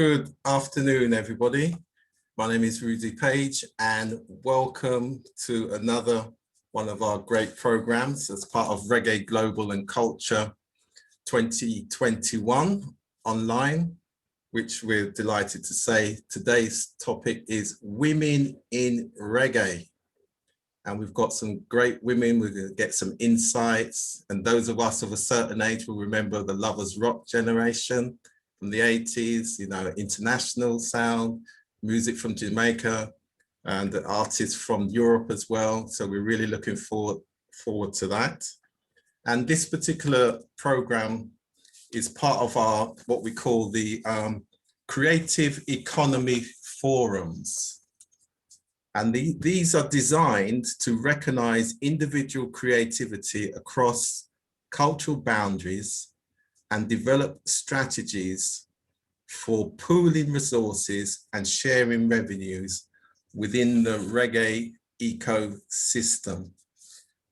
Good afternoon, everybody. My name is Rudy Page, and welcome to another one of our great programs as part of Reggae Global and Culture 2021 online, which we're delighted to say today's topic is Women in Reggae. And we've got some great women. We're going to get some insights. And those of us of a certain age will remember the Lovers Rock generation from the 80s, you know, international sound, music from Jamaica, and the artists from Europe as well. So we're really looking forward to that. And this particular program is part of our, what we call the Creative Economy Forums. And these are designed to recognize individual creativity across cultural boundaries and develop strategies for pooling resources and sharing revenues within the reggae ecosystem.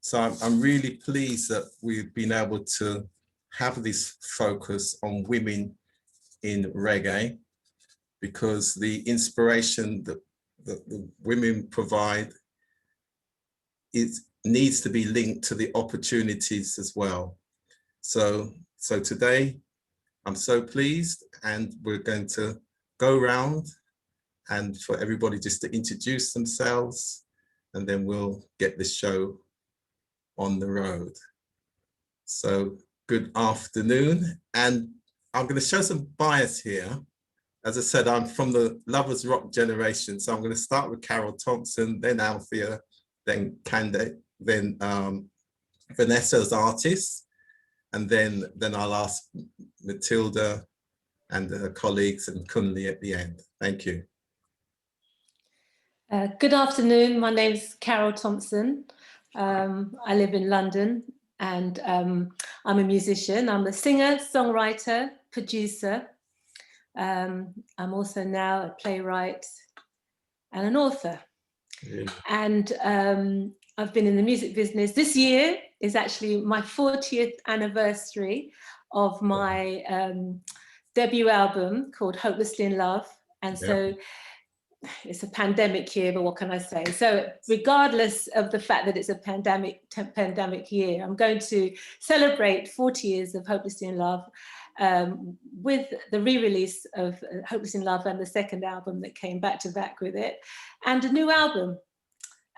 So I'm really pleased that we've been able to have this focus on women in reggae, because the inspiration that the women provide needs to be linked to the opportunities as well. So today, I'm so pleased, and we're going to go around and for everybody just to introduce themselves, and then we'll get the show on the road. So good afternoon, and I'm going to show some bias here. As I said, I'm from the Lovers Rock generation, so I'm going to start with Carol Thompson, then Althea, then Candace, then Vanessa as artists. And then I'll ask Matilda and her colleagues and Kunli at the end. Thank you. Good afternoon. My name is Carol Thompson. I live in London, and I'm a musician. I'm a singer, songwriter, producer. I'm also now a playwright and an author. Yeah. And I've been in the music business. This year is actually my 40th anniversary of my debut album called Hopelessly in Love. And so it's a pandemic year, but what can I say? So regardless of the fact that it's a pandemic year, I'm going to celebrate 40 years of Hopelessly in Love with the re-release of Hopelessly in Love and the second album that came back to back with it, and a new album.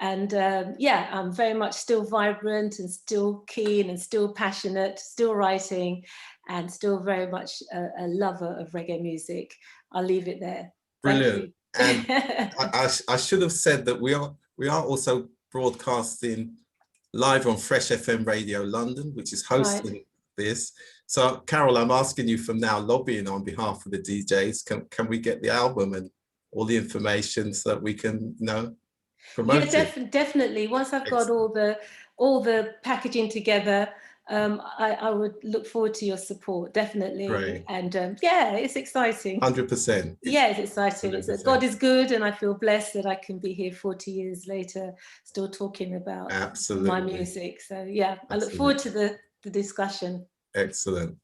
And yeah, I'm very much still vibrant and still keen and still passionate, still writing, and still very much a lover of reggae music. I'll leave it there. Brilliant. And I should have said that we are also broadcasting live on Fresh FM Radio London, which is hosting this. So Carol, I'm asking you from now, lobbying on behalf of the DJs, can we get the album and all the information so that we can, you know, promote it? Definitely. Once I've got all the packaging together, I would look forward to your support, definitely. Great. And yeah, it's exciting. 100%. Yeah, it's exciting. 100%. God is good, and I feel blessed that I can be here 40 years later, still talking about my music. So yeah, I look forward to the discussion. Excellent.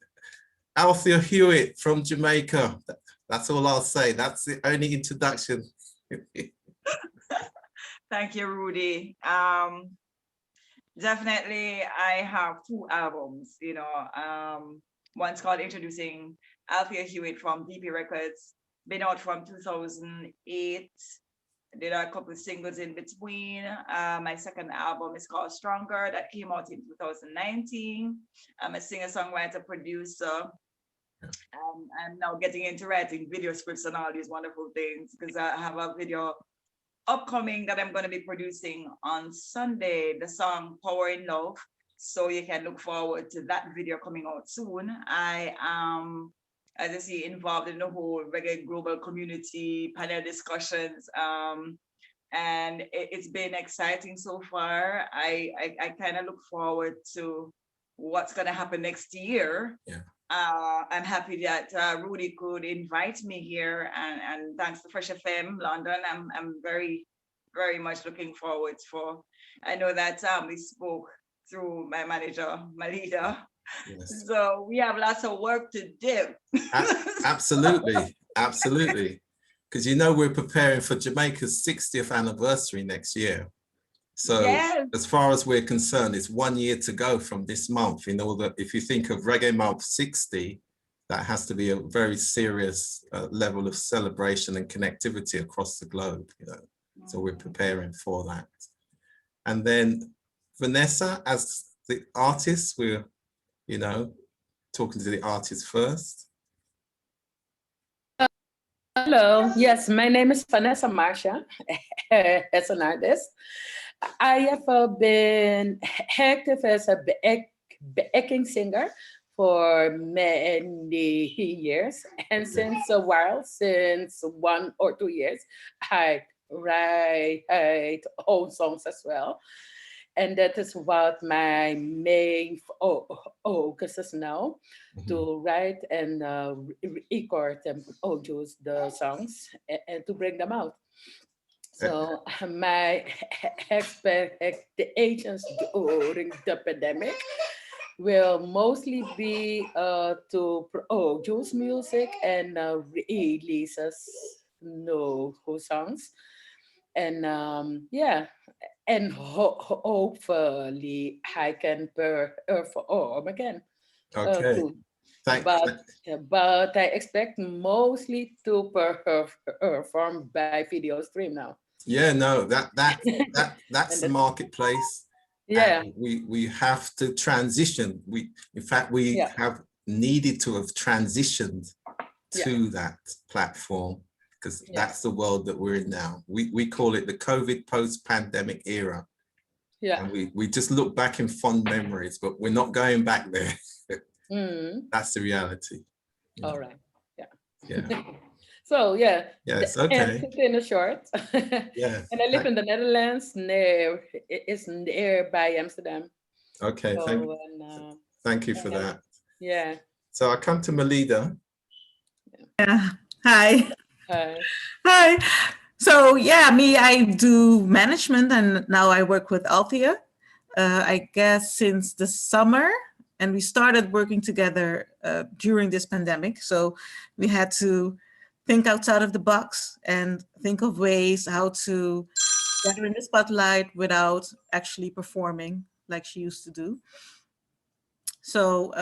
Althea Hewitt from Jamaica. That's all I'll say. That's the only introduction. Thank you, Rudy. Definitely, I have two albums, you know. One's called Introducing Althea Hewitt from DP Records, been out from 2008. Did a couple of singles in between. My second album is called Stronger, that came out in 2019. I'm a singer-songwriter, producer. I'm now getting into writing video scripts and all these wonderful things, because I have a video upcoming that I'm going to be producing on Sunday, the song Power in Love. So you can look forward to that video coming out soon. I am, as I see, involved in the whole Reggae Global community panel discussions. And it's been exciting so far. I kind of look forward to what's going to happen next year. Yeah. I'm happy that Rudy could invite me here, and thanks to Fresh FM London, I'm very, very much looking forward for. I know that we spoke through my manager, my leader. Yes. So we have lots of work to do. Absolutely. Absolutely. Because you know we're preparing for Jamaica's 60th anniversary next year. So Yes. as far as we're concerned, it's 1 year to go from this month. In order, if you think of Reggae Month 60, that has to be a very serious level of celebration and connectivity across the globe, you know. So we're preparing for that. And then Vanessa, as the artist, we're, you know, talking to the artist first. Hello, yes, my name is Vanessa Marsha as an artist. I have been active as a backing singer for many years, and since a while, since 1 or 2 years, I write own songs as well. And that is what my main focus is now, to write and record and produce the songs and to bring them out. So my expectations during the pandemic will mostly be to produce music and releases new songs. And yeah, and hopefully I can perform again. Okay. Too. Thank But I expect mostly to perform by video stream now. Yeah, no, that's the marketplace. Yeah. And we have to transition. In fact, we have needed to have transitioned to that platform, because that's the world that we're in now. We call it the COVID post-pandemic era. Yeah. And we just look back in fond memories, but we're not going back there. That's the reality. All right. Yeah. Yeah. So yeah. Yes. Okay. And in a short. Yeah. And I live in the Netherlands. It's nearby Amsterdam. Okay. So, thank you for that. Yeah. So I come to Melida. Yeah. Hi. Hi. Hi. So yeah, I do management, and now I work with Althea. I guess since the summer, and we started working together during this pandemic. So we had to think outside of the box and think of ways how to get her in the spotlight without actually performing like she used to do. So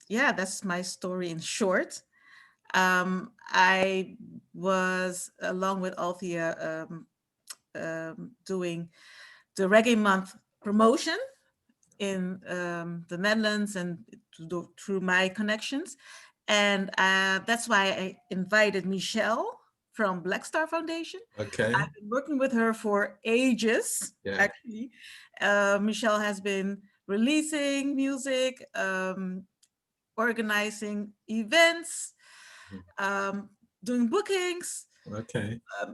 yeah, that's my story in short. I was, along with Althea, doing the Reggae Month promotion in the Netherlands and through my connections. And that's why I invited Michelle from Black Star Foundation. Okay. I've been working with her for ages, actually. Michelle has been releasing music, organizing events, doing bookings,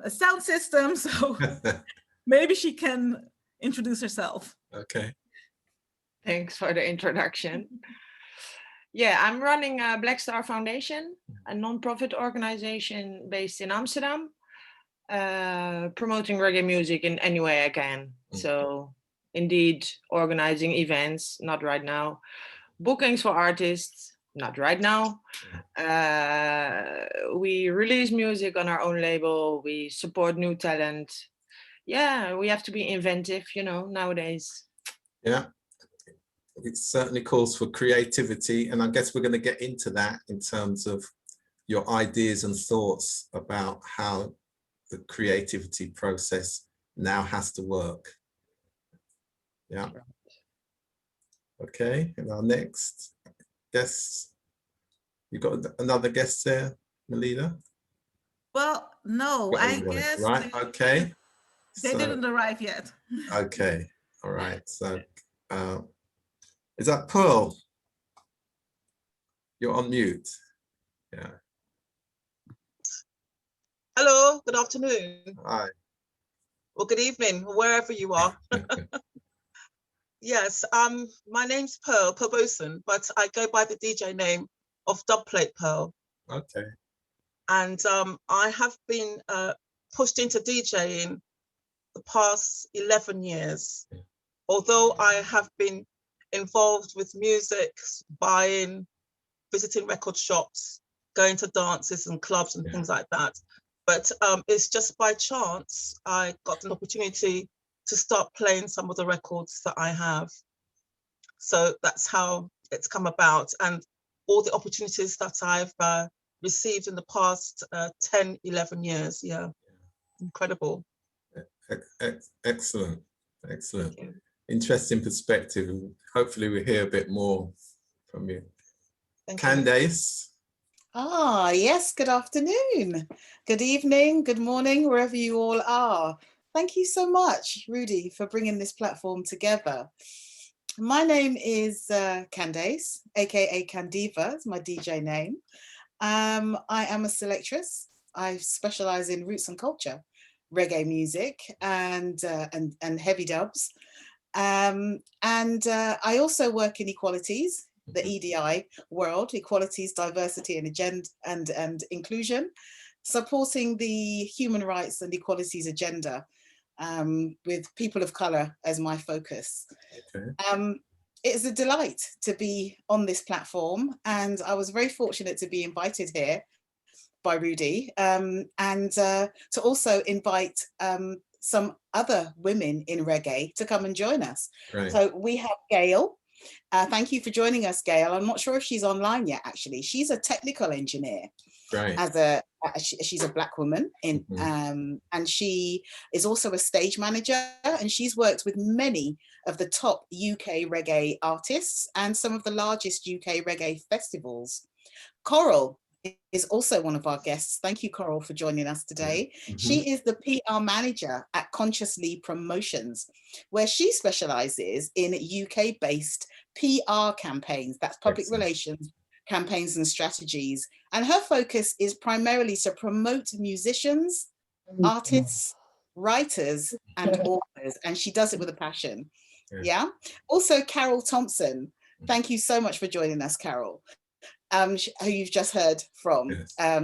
a sound system. So maybe she can introduce herself. Okay. Thanks for the introduction. Yeah, I'm running Black Star Foundation, a non-profit organization based in Amsterdam, promoting reggae music in any way I can. So indeed, organizing events, not right now. Bookings for artists, not right now. We release music on our own label. We support new talent. Yeah, we have to be inventive, you know, nowadays. Yeah. It certainly calls for creativity, and I guess we're going to get into that in terms of your ideas and thoughts about how the creativity process now has to work. Yeah. Okay, and our next guest, you got another guest there, Melida? Well, no, I guess. Right, okay. They didn't arrive yet. Okay, all right. So is that Pearl? You're on mute. Yeah. Hello, good afternoon. Hi. Well, good evening, wherever you are. Yes, my name's Perboson, but I go by the DJ name of Dubplate Pearl. Okay. And I have been pushed into DJing the past 11 years. Although I have been involved with music, buying, visiting record shops, going to dances and clubs and things like that. But it's just by chance I got an opportunity to start playing some of the records that I have. So that's how it's come about, and all the opportunities that I've received in the past 10, 11 years. Yeah, incredible. Excellent, excellent. Interesting perspective. Hopefully we hear a bit more from you. Candace. Yes, good afternoon, good evening, good morning, wherever you all are. Thank you so much, Rudy, for bringing this platform together. My name is Candace, aka Candiva, is my DJ name. I am a selectress. I specialize in roots and culture, reggae music and heavy dubs. I also work in equalities, the EDI world, equalities, diversity and agenda and inclusion, supporting the human rights and equalities agenda with people of color as my focus. Okay. It is a delight to be on this platform, and I was very fortunate to be invited here by Rudy, and to also invite some other women in reggae to come and join us. Right. So we have Gail. Thank you for joining us, Gail. I'm not sure if she's online yet, actually. She's a technical engineer. Right. She's a Black woman, and she is also a stage manager, and she's worked with many of the top UK reggae artists and some of the largest UK reggae festivals. Coral is also one of our guests. Thank you, Coral, for joining us today. She is the PR manager at Consciously Promotions, where she specializes in UK-based PR campaigns, that's public relations, campaigns and strategies. And her focus is primarily to promote musicians, artists, writers, and authors. And she does it with a passion. Yeah. Also, Carol Thompson. Thank you so much for joining us, Carol. Who you've just heard from.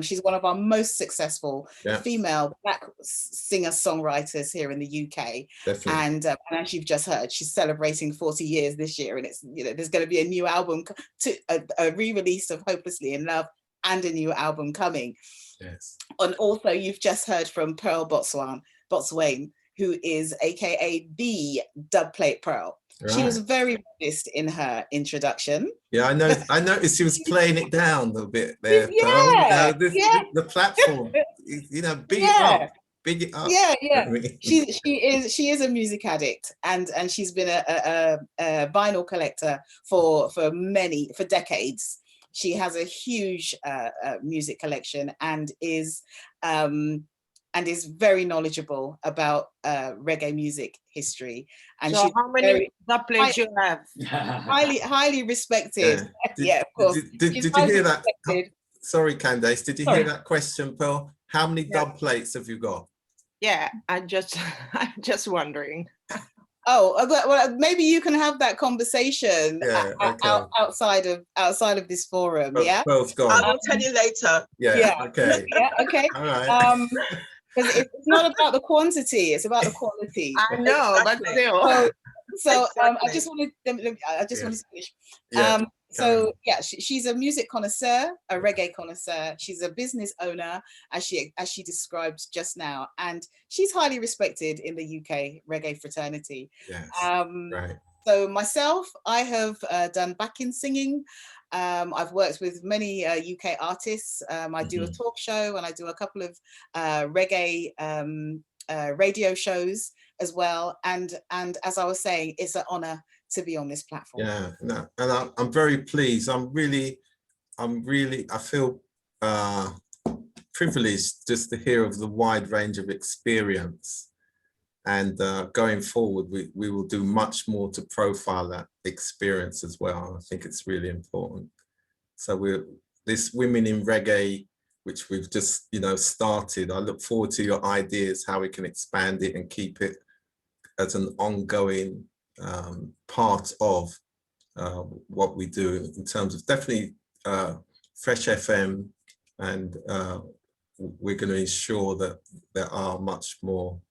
She's one of our most successful female Black singer-songwriters here in the UK. Definitely. And as you've just heard, she's celebrating 40 years this year, and it's, you know, there's going to be a new album, a re-release of Hopelessly in Love, and a new album coming. Yes. And also, you've just heard from Perboson, who is AKA the Dubplate Pearl. Right. She was very modest in her introduction. Yeah, I noticed she was playing it down a bit there. Yeah, the platform, you know, big it up. Yeah, yeah. She is a music addict, and she's been a vinyl collector for decades. She has a huge music collection and is very knowledgeable about reggae music history. And so how many dubplates you have? highly respected. Yeah, of course. Did you hear that? Sorry, Candace, did you hear that question, Pearl? How many dubplates have you got? Yeah, I'm just wondering. Oh, well, maybe you can have that conversation outside of this forum. Pearl's gone. I will tell you later. Yeah. Okay. Yeah. Okay. All right. Because it's not about the quantity; it's about the quality. I know, but still. So I just wanted to finish. She's a music connoisseur, a reggae connoisseur. She's a business owner, as she described just now, and she's highly respected in the UK reggae fraternity. Yes. Right. So myself, I have done backing singing. I've worked with many UK artists. I do a talk show, and I do a couple of reggae radio shows as well. And as I was saying, it's an honor to be on this platform. Yeah, no, and I'm very pleased. I feel privileged just to hear of the wide range of experience. And going forward, we will do much more to profile that experience as well. I think it's really important. So this Women in Reggae, which we've just, started, I look forward to your ideas, how we can expand it and keep it as an ongoing part of what we do in terms of definitely Fresh FM, and we're going to ensure that there are much more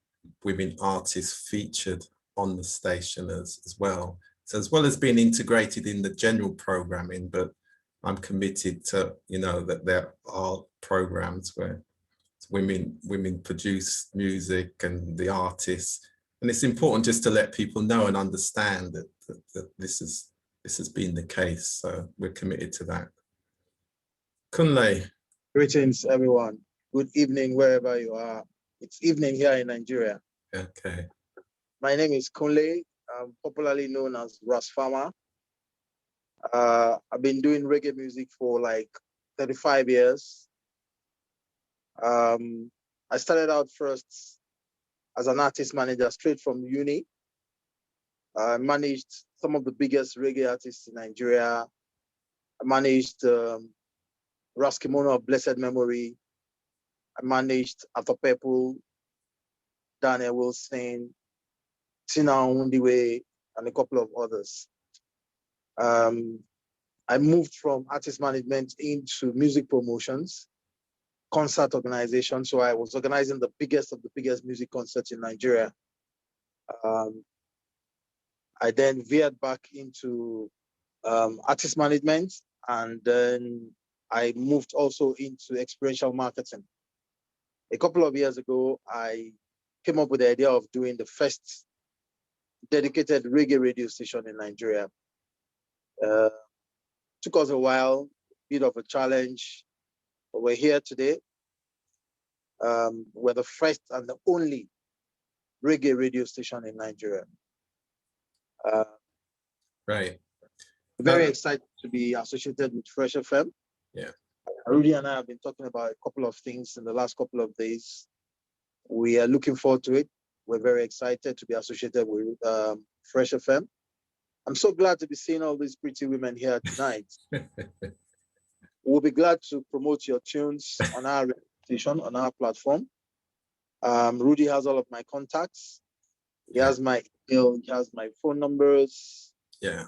women artists featured on the station as well. So as well as being integrated in the general programming, but I'm committed to, you know, that there are programs where women produce music and the artists. And it's important just to let people know and understand that this has been the case. So we're committed to that. Kunle. Greetings, everyone. Good evening, wherever you are. It's evening here in Nigeria. Okay. My name is Kunle. I'm popularly known as Ras Farmer. I've been doing reggae music for like 35 years. I started out first as an artist manager straight from uni. I managed some of the biggest reggae artists in Nigeria. I managed Raskimono of Blessed Memory. I managed Arthur Pepple, Daniel Wilson, Tina Ondiwe, and a couple of others. I moved from artist management into music promotions, concert organization. So I was organizing the biggest of the biggest music concerts in Nigeria. I then veered back into artist management, and then I moved also into experiential marketing. A couple of years ago, I came up with the idea of doing the first dedicated reggae radio station in Nigeria. Took us a while, bit of a challenge, but we're here today. We're the first and the only reggae radio station in Nigeria. Right. Very excited to be associated with Fresh FM. Yeah. Rudy and I have been talking about a couple of things in the last couple of days. We are looking forward to it. We're very excited to be associated with Fresh FM. I'm so glad to be seeing all these pretty women here tonight. We'll be glad to promote your tunes on our station, on our platform. Rudy has all of my contacts. He has my email, he has my phone numbers. Yeah.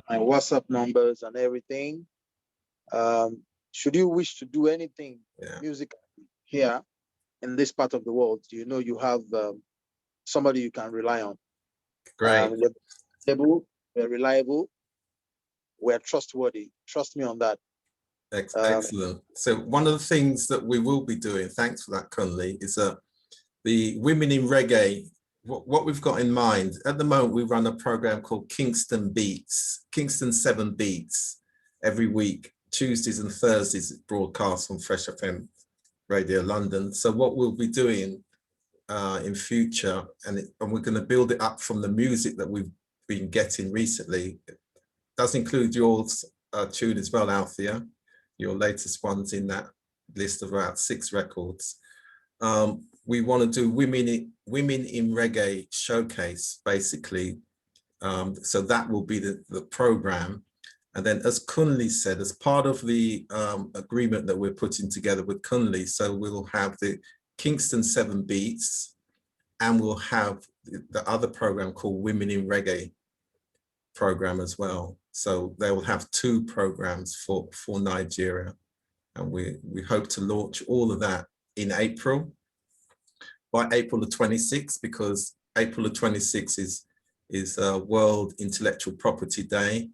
My WhatsApp numbers and everything. Should you wish to do anything music here in this part of the world, you know you have somebody you can rely on. Great. We're stable, we're reliable, we're trustworthy. Trust me on that. Excellent. So one of the things that we will be doing, thanks for that, Kunle, is the Women in Reggae. What we've got in mind at the moment, we run a program called Kingston Beats, Kingston 7 Beats, every week, Tuesdays and Thursdays, broadcast on Fresh FM Radio London. So what we'll be doing in future, and we're going to build it up from the music that we've been getting recently. It does include your tune as well, Althea, your latest ones in that list of about 6 records. We want to do women in reggae showcase, basically. So that will be the program. And then, as Kunle said, as part of the agreement that we're putting together with Kunle, so we'll have the Kingston 7 Beats, and we'll have the other program called Women in Reggae program as well. So they will have 2 programs for Nigeria. And we hope to launch all of that in April. By April the 26th, because April the 26th is World Intellectual Property Day.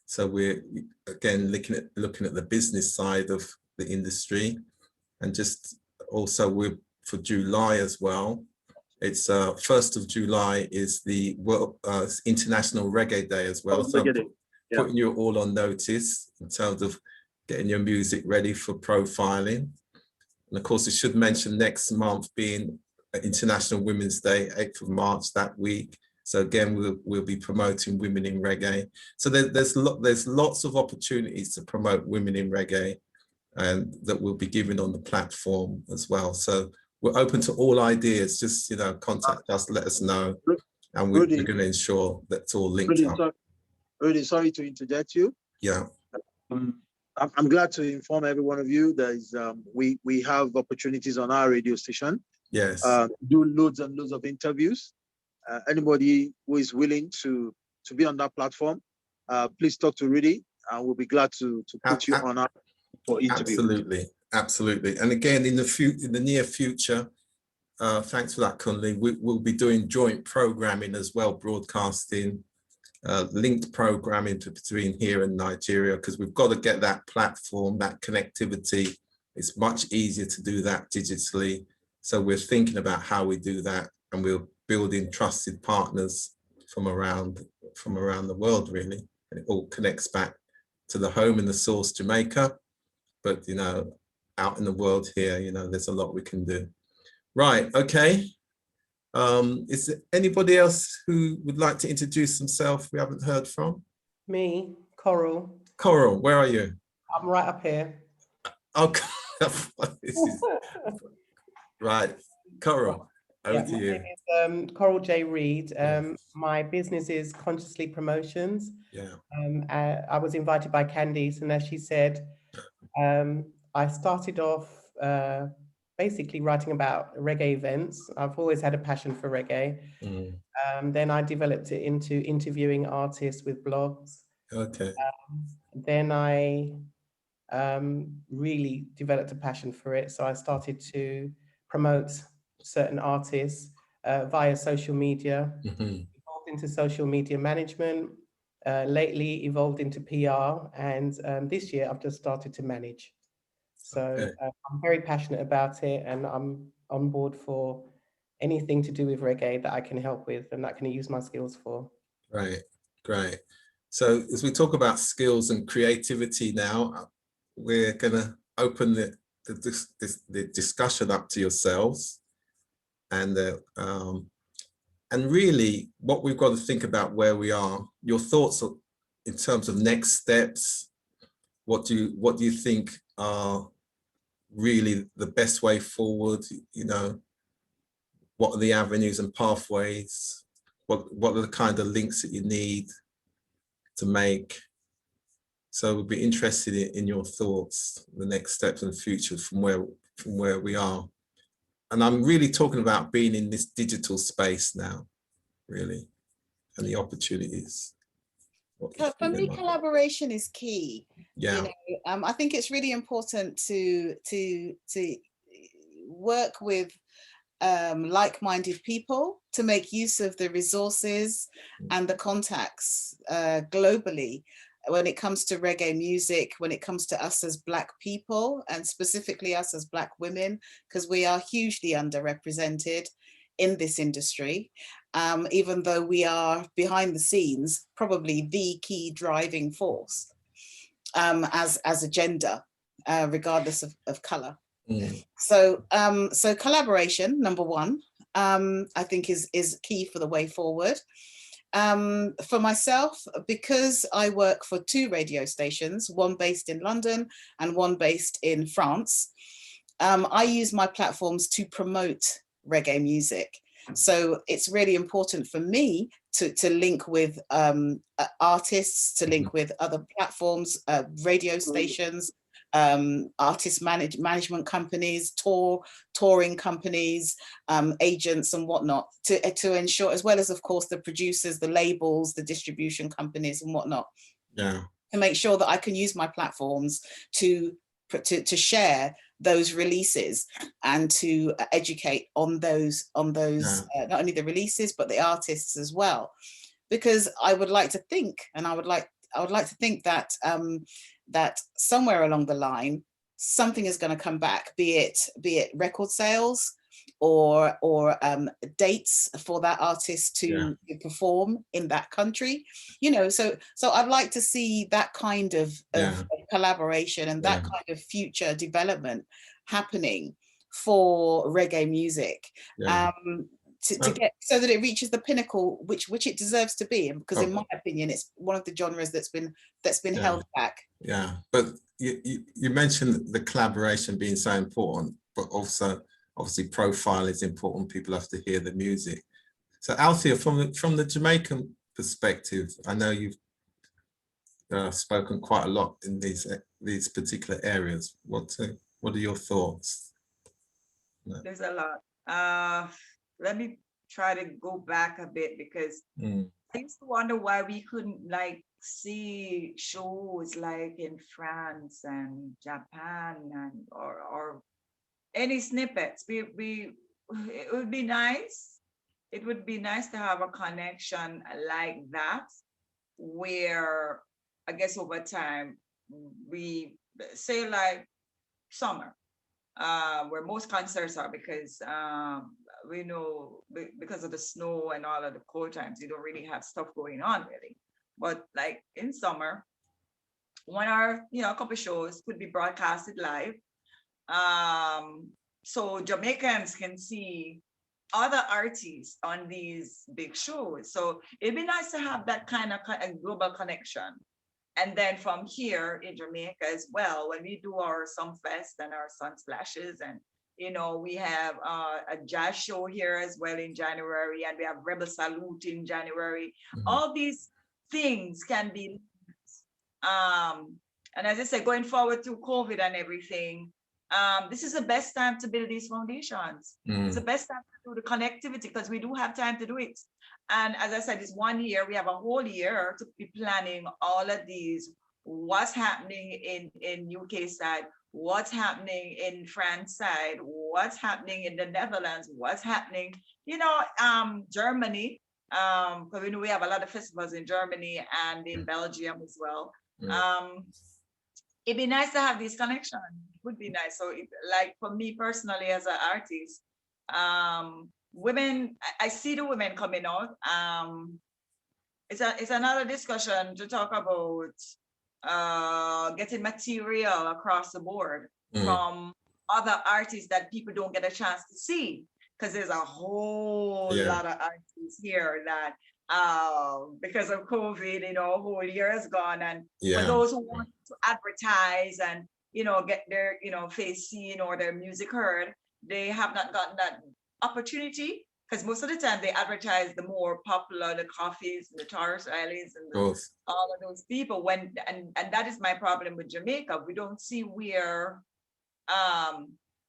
So we're again looking at the business side of the industry, and just also we're for July as well. It's 1st of July is the World International Reggae Day as well. So putting you all on notice in terms of getting your music ready for profiling. And of course, I should mention next month being International Women's Day, 8th of March that week. So again, we'll be promoting women in reggae. So there's lots of opportunities to promote women in reggae, and that we'll be giving on the platform as well. So we're open to all ideas. Just contact us, let us know, and we're going to ensure that's all linked up. Rudy, sorry to interject you. Yeah. I'm glad to inform every one of you that we have opportunities on our radio station. Yes. Do loads and loads of interviews. Anybody who is willing to be on that platform, please talk to Rudy, and we'll be glad to put you on for interview. Absolutely. And again, in the near future, thanks for that, Kunle. We'll be doing joint programming as well, broadcasting linked programming between here and Nigeria, because we've got to get that platform, that connectivity. It's much easier to do that digitally. So we're thinking about how we do that, and we're building trusted partners from around the world, really. And it all connects back to the home and the source, Jamaica. But, you know, out in the world here, you know, there's a lot we can do. Right, okay. Is there anybody else who would like to introduce themselves we haven't heard from? Me, Coral. Coral, where are you? I'm right up here. Oh, this is, right, Coral, over to My you. name is Coral J. Reed. My business is Consciously Promotions. Yeah. I was invited by Candice, and as she said, I started off basically writing about reggae events. I've always had a passion for reggae. Then I developed it into interviewing artists with blogs. Okay. Then I really developed a passion for it. So I started to promote certain artists via social media, evolved into social media management, lately evolved into PR, and this year I've just started to manage. So I'm very passionate about it, and I'm on board for anything to do with reggae that I can help with and that I can use my skills for. Right, great. So as we talk about skills and creativity now, we're going to open the discussion up to yourselves, and really what we've got to think about where we are. Your thoughts in terms of next steps. What do you think are really the best way forward? You know, what are the avenues and pathways? What are the kind of links that you need to make? So we'll be interested in your thoughts, the next steps in the future from where we are. And I'm really talking about being in this digital space now, really, and the opportunities. For me, collaboration is key. Yeah. You know, I think it's really important to work with like-minded people to make use of the resources and the contacts globally when it comes to reggae music, when it comes to us as Black people, and specifically us as Black women, because we are hugely underrepresented in this industry, even though we are behind the scenes, probably the key driving force as a gender, regardless of color. So collaboration, number one, I think is key for the way forward. For myself, because I work for 2 radio stations, one based in London and one based in France, I use my platforms to promote reggae music. So it's really important for me to link with artists, to link with other platforms, radio stations, artist management companies, touring companies, agents and whatnot, to ensure, as well as of course the producers, the labels, the distribution companies and whatnot, to make sure that I can use my platforms to share those releases and to educate on those not only the releases but the artists as well, because I would like to think, and I would like to think that that somewhere along the line something is going to come back, be it record sales or dates for that artist to perform in that country, you know. So I'd like to see that kind of collaboration and that kind of future development happening for reggae music, to get so that it reaches the pinnacle which it deserves to be, because in my opinion it's one of the genres that's been held back. But you mentioned the collaboration being so important, but also obviously profile is important. People have to hear the music. So Althea, from the Jamaican perspective, I know you've spoken quite a lot in these particular areas. What are your thoughts? There's a lot. Let me try to go back a bit, because I used to wonder why we couldn't see shows like in France and Japan and or any snippets. It would be nice. It would be nice to have a connection like that, where I guess over time, we say like summer, where most concerts are, because we know because of the snow and all of the cold times, you don't really have stuff going on really. But like in summer, one or a couple shows could be broadcasted live, so Jamaicans can see other artists on these big shows. So it'd be nice to have that kind of a global connection. And then from here in Jamaica as well, when we do our Sumfest and our Sunsplashes, and we have a jazz show here as well in January, and we have Rebel Salute in January. All these things can be, and as I said, going forward through COVID and everything, this is the best time to build these foundations. It's the best time to do the connectivity, because we do have time to do it. And as I said, it's 1 year, we have a whole year to be planning all of these, what's happening in UK side, what's happening in France side, what's happening in the Netherlands, what's happening, Germany, because we know we have a lot of festivals in Germany and in Belgium as well. It'd be nice to have these connections. It would be nice. So like for me personally as an artist, women, I see the women coming out. It's another discussion to talk about getting material across the board from other artists that people don't get a chance to see, because there's a whole lot of artists here that because of COVID, a whole year has gone, and for those who want to advertise and get their face seen or their music heard, they have not gotten that opportunity, because most of the time they advertise the more popular, the Coffees and the Taurus Islands and all of those people. And that is my problem with Jamaica. We don't see where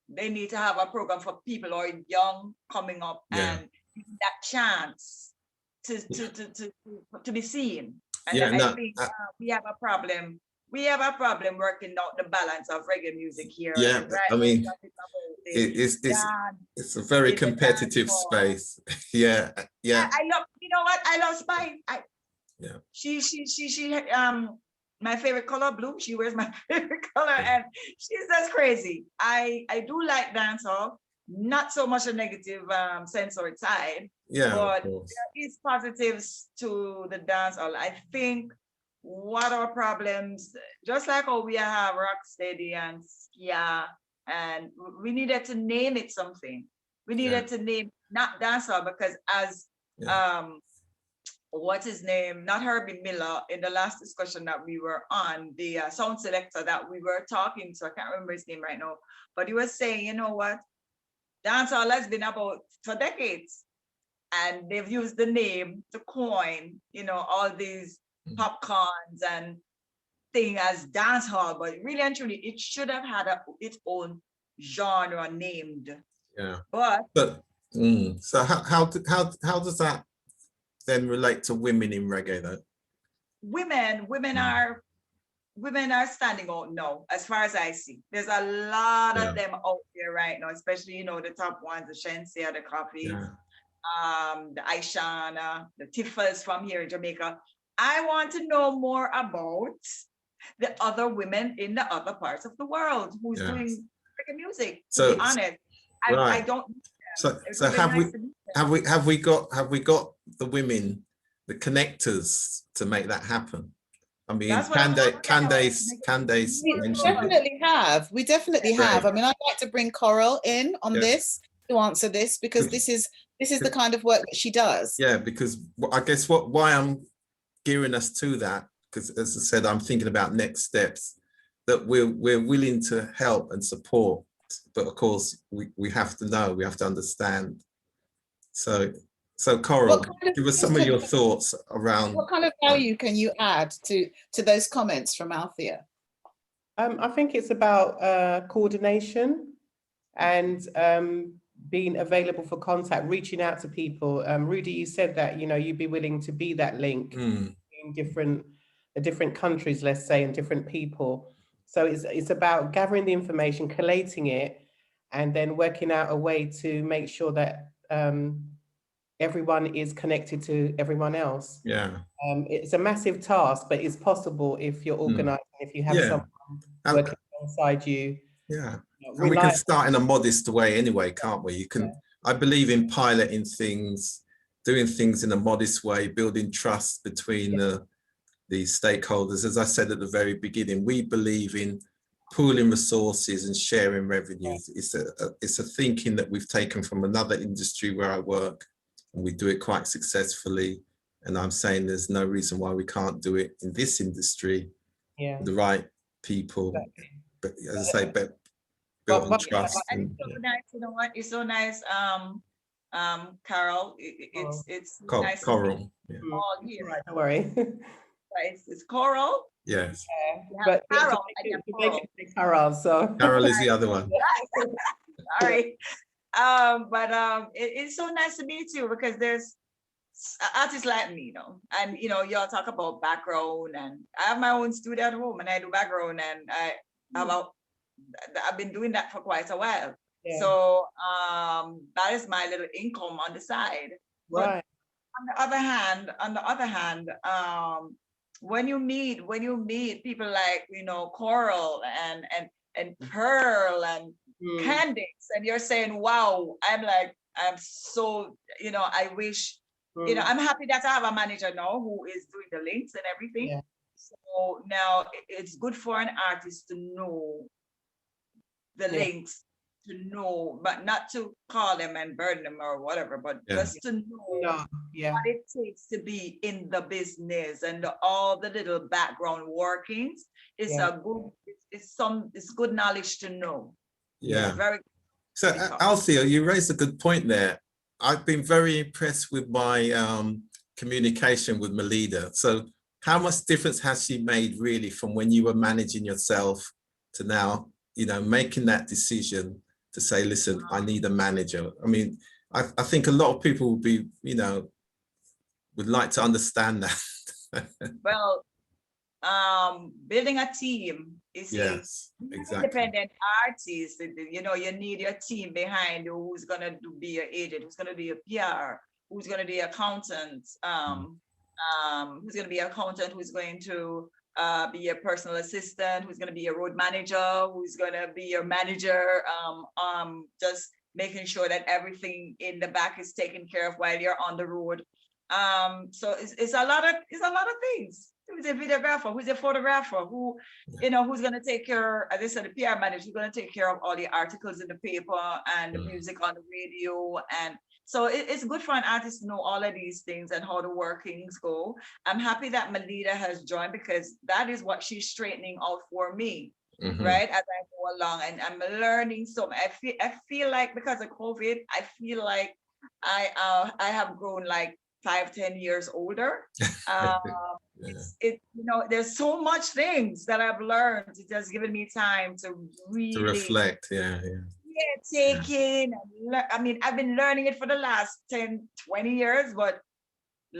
they need to have a program for people who are young coming up and that chance to be seen. And I think we have a problem. We have a problem working out the balance of reggae music here. Yeah, I mean, it's a very competitive space. Yeah. I love, what? I love Spice. She my favorite color, blue. She wears my favorite color, and she's just crazy. I do like dancehall, not so much a negative sensory side. But there is positives to the dancehall. I think what our problems, just like how we have Rocksteady and Skia, and we needed to name it something. We needed to name not dancehall, because as what's his name, not Herbie Miller, in the last discussion that we were on, the sound selector that we were talking to, I can't remember his name right now, but he was saying, you know what, dancehall has been about for decades, and they've used the name to coin, all these popcorns and thing as dancehall, but really and truly, it should have had its own genre named. But so how does that then relate to women in reggae though? Women are standing out now, as far as I see. There's a lot of them out there right now, especially the top ones, the Shenseea, the Coffees, the Aishana, the Tiffas from here in Jamaica. I want to know more about the other women in the other parts of the world who's doing reggae music. To be honest, I don't. So have we got the women, the connectors to make that happen? I mean, Candace we definitely have. I mean, I'd like to bring Coral in on this to answer this, because this is the kind of work that she does. Yeah, because I guess why I'm gearing us to that, because as I said, I'm thinking about next steps, that we're willing to help and support, but of course we have to know, we have to understand. So Coral, give us some of your thoughts around. What kind of value can you add to those comments from Althea? I think it's about coordination and being available for contact, reaching out to people. Rudy, you said that you'd be willing to be that link in different countries, let's say, and different people. So it's about gathering the information, collating it, and then working out a way to make sure that everyone is connected to everyone else. Yeah. It's a massive task, but it's possible if you're organized, if you have someone working alongside you. Yeah. And we can start in a modest way anyway, can't we? You can, I believe in piloting things, doing things in a modest way, building trust between the stakeholders. As I said at the very beginning, we believe in pooling resources and sharing revenues. It's a thinking that we've taken from another industry where I work, and we do it quite successfully. And I'm saying there's no reason why we can't do it in this industry. The right people, but as I say, built on trust. And it's so nice, you know what? It's so nice, Carol. It's nice. Coral. All here. Right, don't worry. It's Coral. Yes. But Carol. Carol, so Carol is the other one. Sorry. It's so nice to meet you, because there's artists like me, you know, and you know, y'all talk about background, and I have my own studio at home and I do background, and I've been doing that for quite a while. So that is my little income on the side. Right. But on the other hand, when you meet people like, you know, Coral and Pearl and Candice, and you're saying, wow, I'm so, you know, I wish, you know, I'm happy that I have a manager now who is doing the links and everything. So now it's good for an artist to know the links, to know, but not to call them and burden them or whatever, but just to know what it takes to be in the business, and all the little background workings. It's it's good knowledge to know. Very. So Althea, you raised a good point there. I've been very impressed with my communication with Melida. So how much difference has she made really from when you were managing yourself to now, you know, making that decision to say, listen, I need a manager? I mean, I think a lot of people would be, you know, would like to understand that. Well, building a team is independent artist. You know, you need your team behind you, who's gonna be your agent, who's gonna be a PR, who's gonna be accountant, who's going to be an accountant, who's going to be a personal assistant, who's going to be a road manager, who's going to be your manager, just making sure that everything in the back is taken care of while you're on the road. So it's a lot of things. Who's a videographer? Who's a photographer? Who, you know, who's going to take care, as I said, the PR manager, who's going to take care of all the articles in the paper and the music on the radio. And so it's good for an artist to know all of these things and how the workings go. I'm happy that Melida has joined, because that is what she's straightening out for me, right, as I go along. And I'm learning so much. I feel like because of COVID, I feel like I have grown like 5-10 years older. You know, there's so much things that I've learned. It has given me time to really reflect. Take in. I mean, I've been learning it for the last 10-20 years, but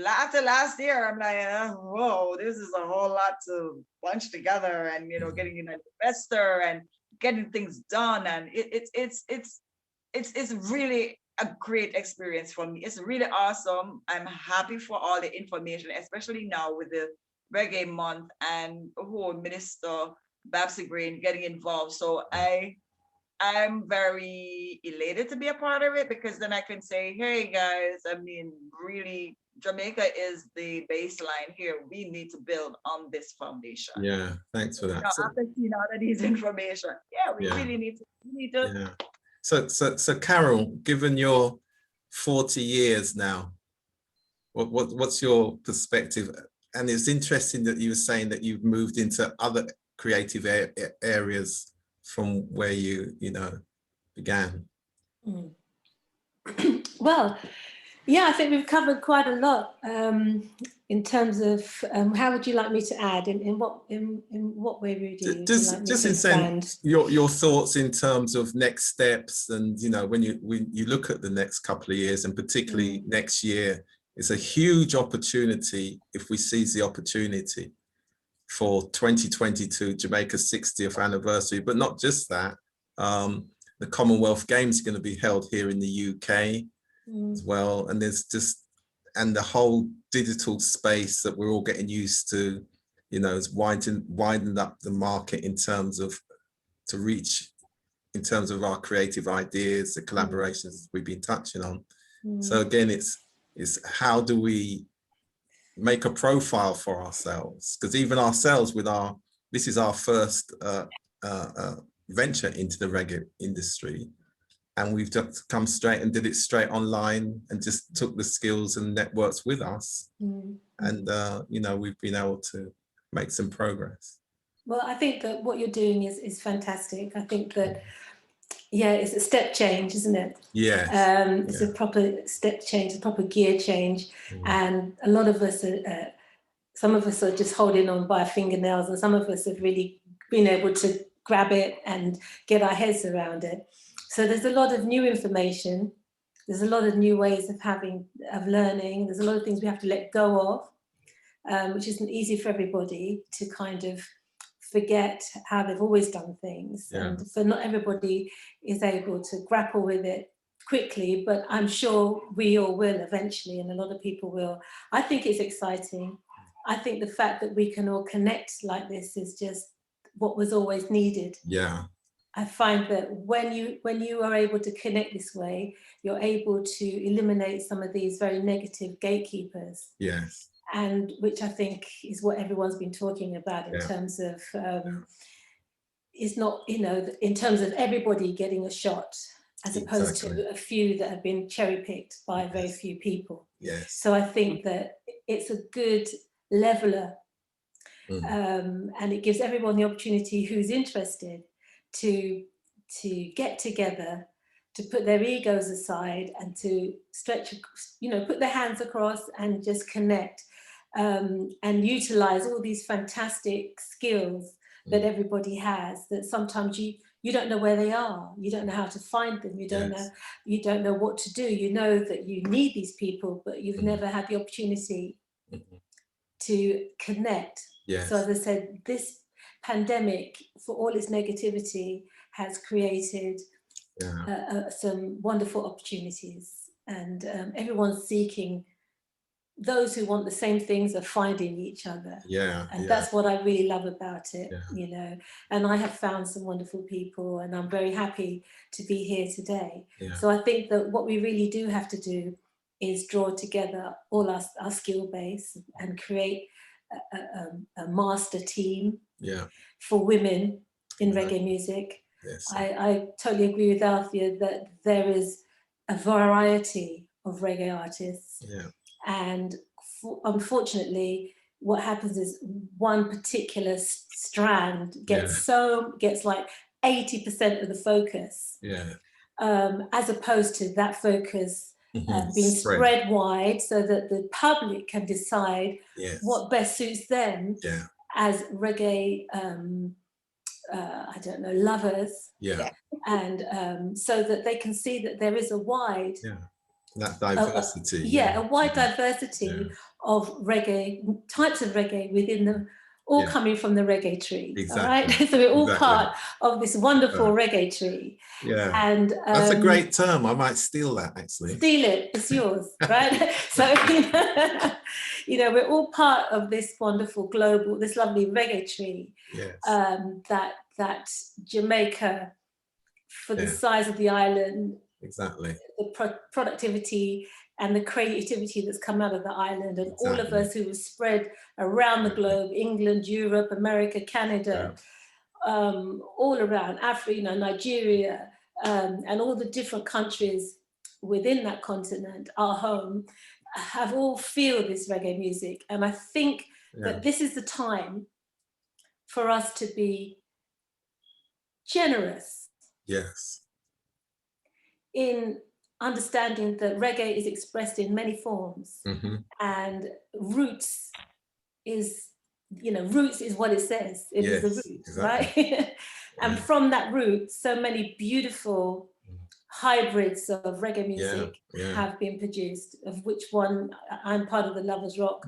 after last year, I'm like, whoa, this is a whole lot to bunch together, and you know, getting an investor and getting things done, and it's really a great experience for me. It's really awesome. I'm happy for all the information, especially now with the Reggae Month and Minister Babsy Green getting involved. So I'm very elated to be a part of it, because then I can say, hey guys, I mean, really, Jamaica is the baseline here. We need to build on this foundation. Yeah, thanks for that. Now, after seeing all of these information, we really need to. So Carol, given your 40 years now, what's your perspective? And it's interesting that you were saying that you've moved into other creative areas from where you began. Well, yeah, I think we've covered quite a lot in terms of how would you like me to add, in what way really would you like me just to in expand? sense, your thoughts in terms of next steps, and you know, when you look at the next couple of years, and particularly next year, it's a huge opportunity if we seize the opportunity for 2022 Jamaica's 60th anniversary. But not just that, the Commonwealth Games are going to be held here in the UK. as well. And there's just, and the whole digital space that we're all getting used to, you know, is widened up the market in terms of, to reach, in terms of our creative ideas, the collaborations we've been touching on. So again, it's how do we make a profile for ourselves? Because even ourselves with our, this is our first venture into the reggae industry. And we've just come straight and did it straight online and just took the skills and networks with us. And, you know, we've been able to make some progress. Well, I think that what you're doing is fantastic. I think that, yeah, it's a step change, isn't it? Yes. It's a proper step change, a proper gear change. And a lot of us, some of us are just holding on by our fingernails, and some of us have really been able to grab it and get our heads around it. So there's a lot of new information. There's a lot of new ways of learning. There's a lot of things we have to let go of, which isn't easy for everybody to kind of forget how they've always done things. And so not everybody is able to grapple with it quickly, but I'm sure we all will eventually, and a lot of people will. I think it's exciting. I think the fact that we can all connect like this is just what was always needed. Yeah. I find that when you are able to connect this way, you're able to eliminate some of these very negative gatekeepers. Yes. And which I think is what everyone's been talking about in terms of, it's not, you know, in terms of everybody getting a shot, as opposed to a few that have been cherry picked by very few people. Yes. So I think that it's a good leveler, and it gives everyone the opportunity who's interested to get together, to put their egos aside and to stretch, you know, put their hands across and just connect, and utilize all these fantastic skills that everybody has, that sometimes you don't know where they are, you don't know how to find them, you don't know what to do. You know that you need these people, but you've never had the opportunity to connect. So as I said, this pandemic, for all its negativity, has created some wonderful opportunities, and everyone's seeking. Those who want the same things are finding each other. And that's what I really love about it, you know. And I have found some wonderful people, and I'm very happy to be here today. So I think that what we really do have to do is draw together all our skill base and create a master team for women in reggae music. I totally agree with Althea that there is a variety of reggae artists. And unfortunately, what happens is one particular strand gets like 80% of the focus, as opposed to that focus being spread wide, so that the public can decide what best suits them as reggae, I don't know, lovers, and so that they can see that there is a wide that diversity. A wide diversity of reggae, types of reggae within them, all coming from the reggae tree. All right? So we're all part of this wonderful reggae tree. And that's a great term. I might steal that, actually. Steal it, it's yours, right? So, you know, we're all part of this wonderful global, this lovely reggae tree. That Jamaica, for the size of the island, the productivity and the creativity that's come out of the island, and all of us who were spread around the globe, England, Europe, America, Canada, all around Africa, you know, Nigeria, and all the different countries within that continent, our home, have all feel this reggae music. And I think that this is the time for us to be generous in understanding that reggae is expressed in many forms, and roots is, you know, roots is what it says. It is the roots, right? And from that root, so many beautiful hybrids of reggae music have been produced, of which one I'm part of the Lovers Rock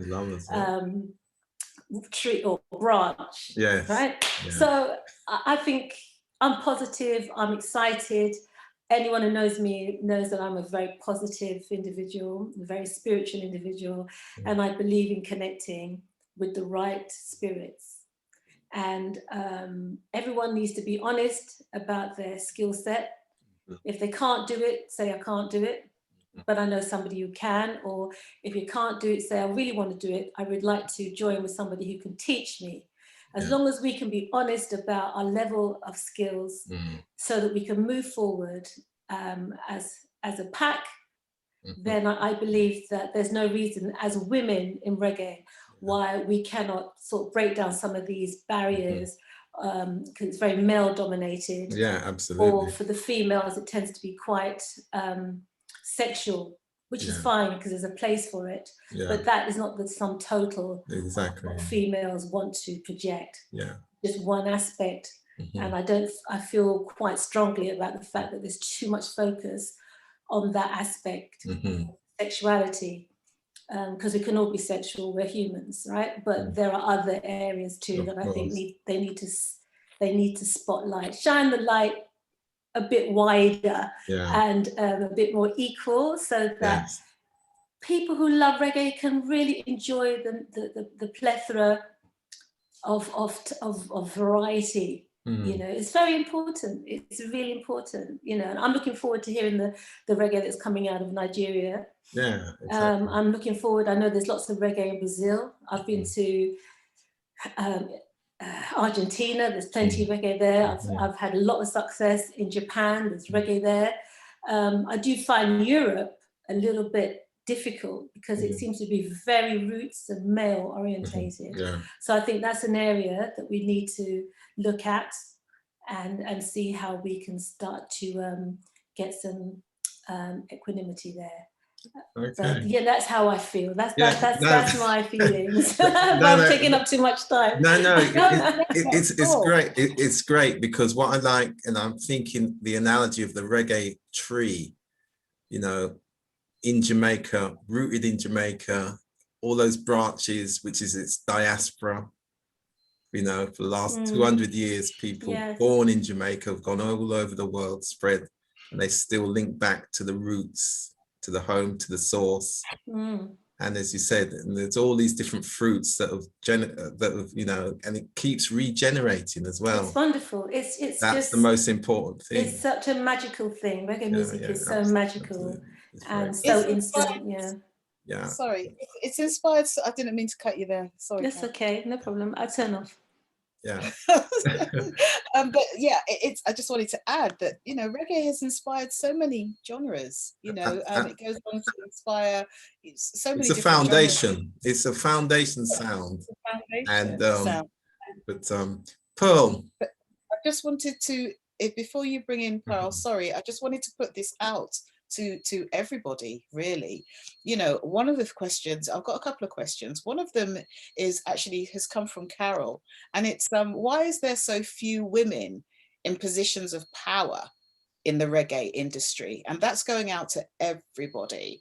tree or branch, right? So I think I'm positive, I'm excited. anyone who knows me knows that I'm a very positive individual, a very spiritual individual, and I believe in connecting with the right spirits. And everyone needs to be honest about their skill set. If they can't do it, say I can't do it, but I know somebody who can. Or if you can't do it, say I really want to do it. I would like to join with somebody who can teach me. As long as we can be honest about our level of skills, so that we can move forward as a pack, then I believe that there's no reason as women in reggae why we cannot sort of break down some of these barriers, because it's very male dominated. Yeah, absolutely. Or for the females, it tends to be quite sexual, which is fine because there's a place for it. But that is not the sum total of what females want to project. Just one aspect. And I feel quite strongly about the fact that there's too much focus on that aspect, sexuality, because we can all be sexual, we're humans, right? But there are other areas too that I think they need to spotlight, shine the light a bit wider and a bit more equal, so that people who love reggae can really enjoy the plethora of variety. You know, it's very important. It's really important, you know, and I'm looking forward to hearing the reggae that's coming out of Nigeria. Yeah, exactly. I'm looking forward. I know there's lots of reggae in Brazil. I've been to Argentina, there's plenty of reggae there. I've had a lot of success in Japan, there's reggae there. I do find Europe a little bit difficult because it seems to be very roots and male orientated. So I think that's an area that we need to look at and see how we can start to get some equanimity there. But yeah, that's how I feel. That's my feelings. I'm taking up too much time. No, it's great. It's great because what I like, and I'm thinking the analogy of the reggae tree, you know, in Jamaica, rooted in Jamaica, all those branches, which is its diaspora, you know, for the last 200 years, people born in Jamaica have gone all over the world, spread, and they still link back to the roots, to the home, to the source. And as you said, and there's all these different fruits that have, you know, and it keeps regenerating as well. It's wonderful. It's that's just the most important thing. It's such a magical thing. Reggae music is so magical and so instant. Sorry, it's inspired. I didn't mean to cut you there. Sorry. That's okay, no problem. I'll turn off. But yeah, I just wanted to add that, you know, reggae has inspired so many genres, you know, it goes on to inspire so many. It's a foundation. Genres. It's a foundation sound. Pearl. But I just wanted to, before you bring in Pearl, sorry, I just wanted to put this out to everybody, really. You know, one of the questions, I've got a couple of questions. One of them has come from Carol, and it's why is there so few women in positions of power in the reggae industry? And that's going out to everybody,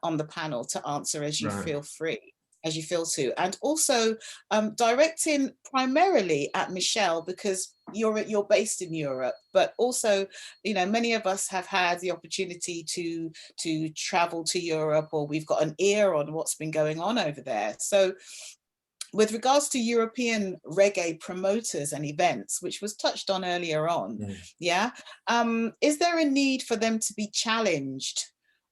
on the panel to answer as you feel free, as you feel to, and also directing primarily at Michelle, because you're based in Europe, but also, you know, many of us have had the opportunity to travel to Europe, or we've got an ear on what's been going on over there. So with regards to European reggae promoters and events, which was touched on earlier on, is there a need for them to be challenged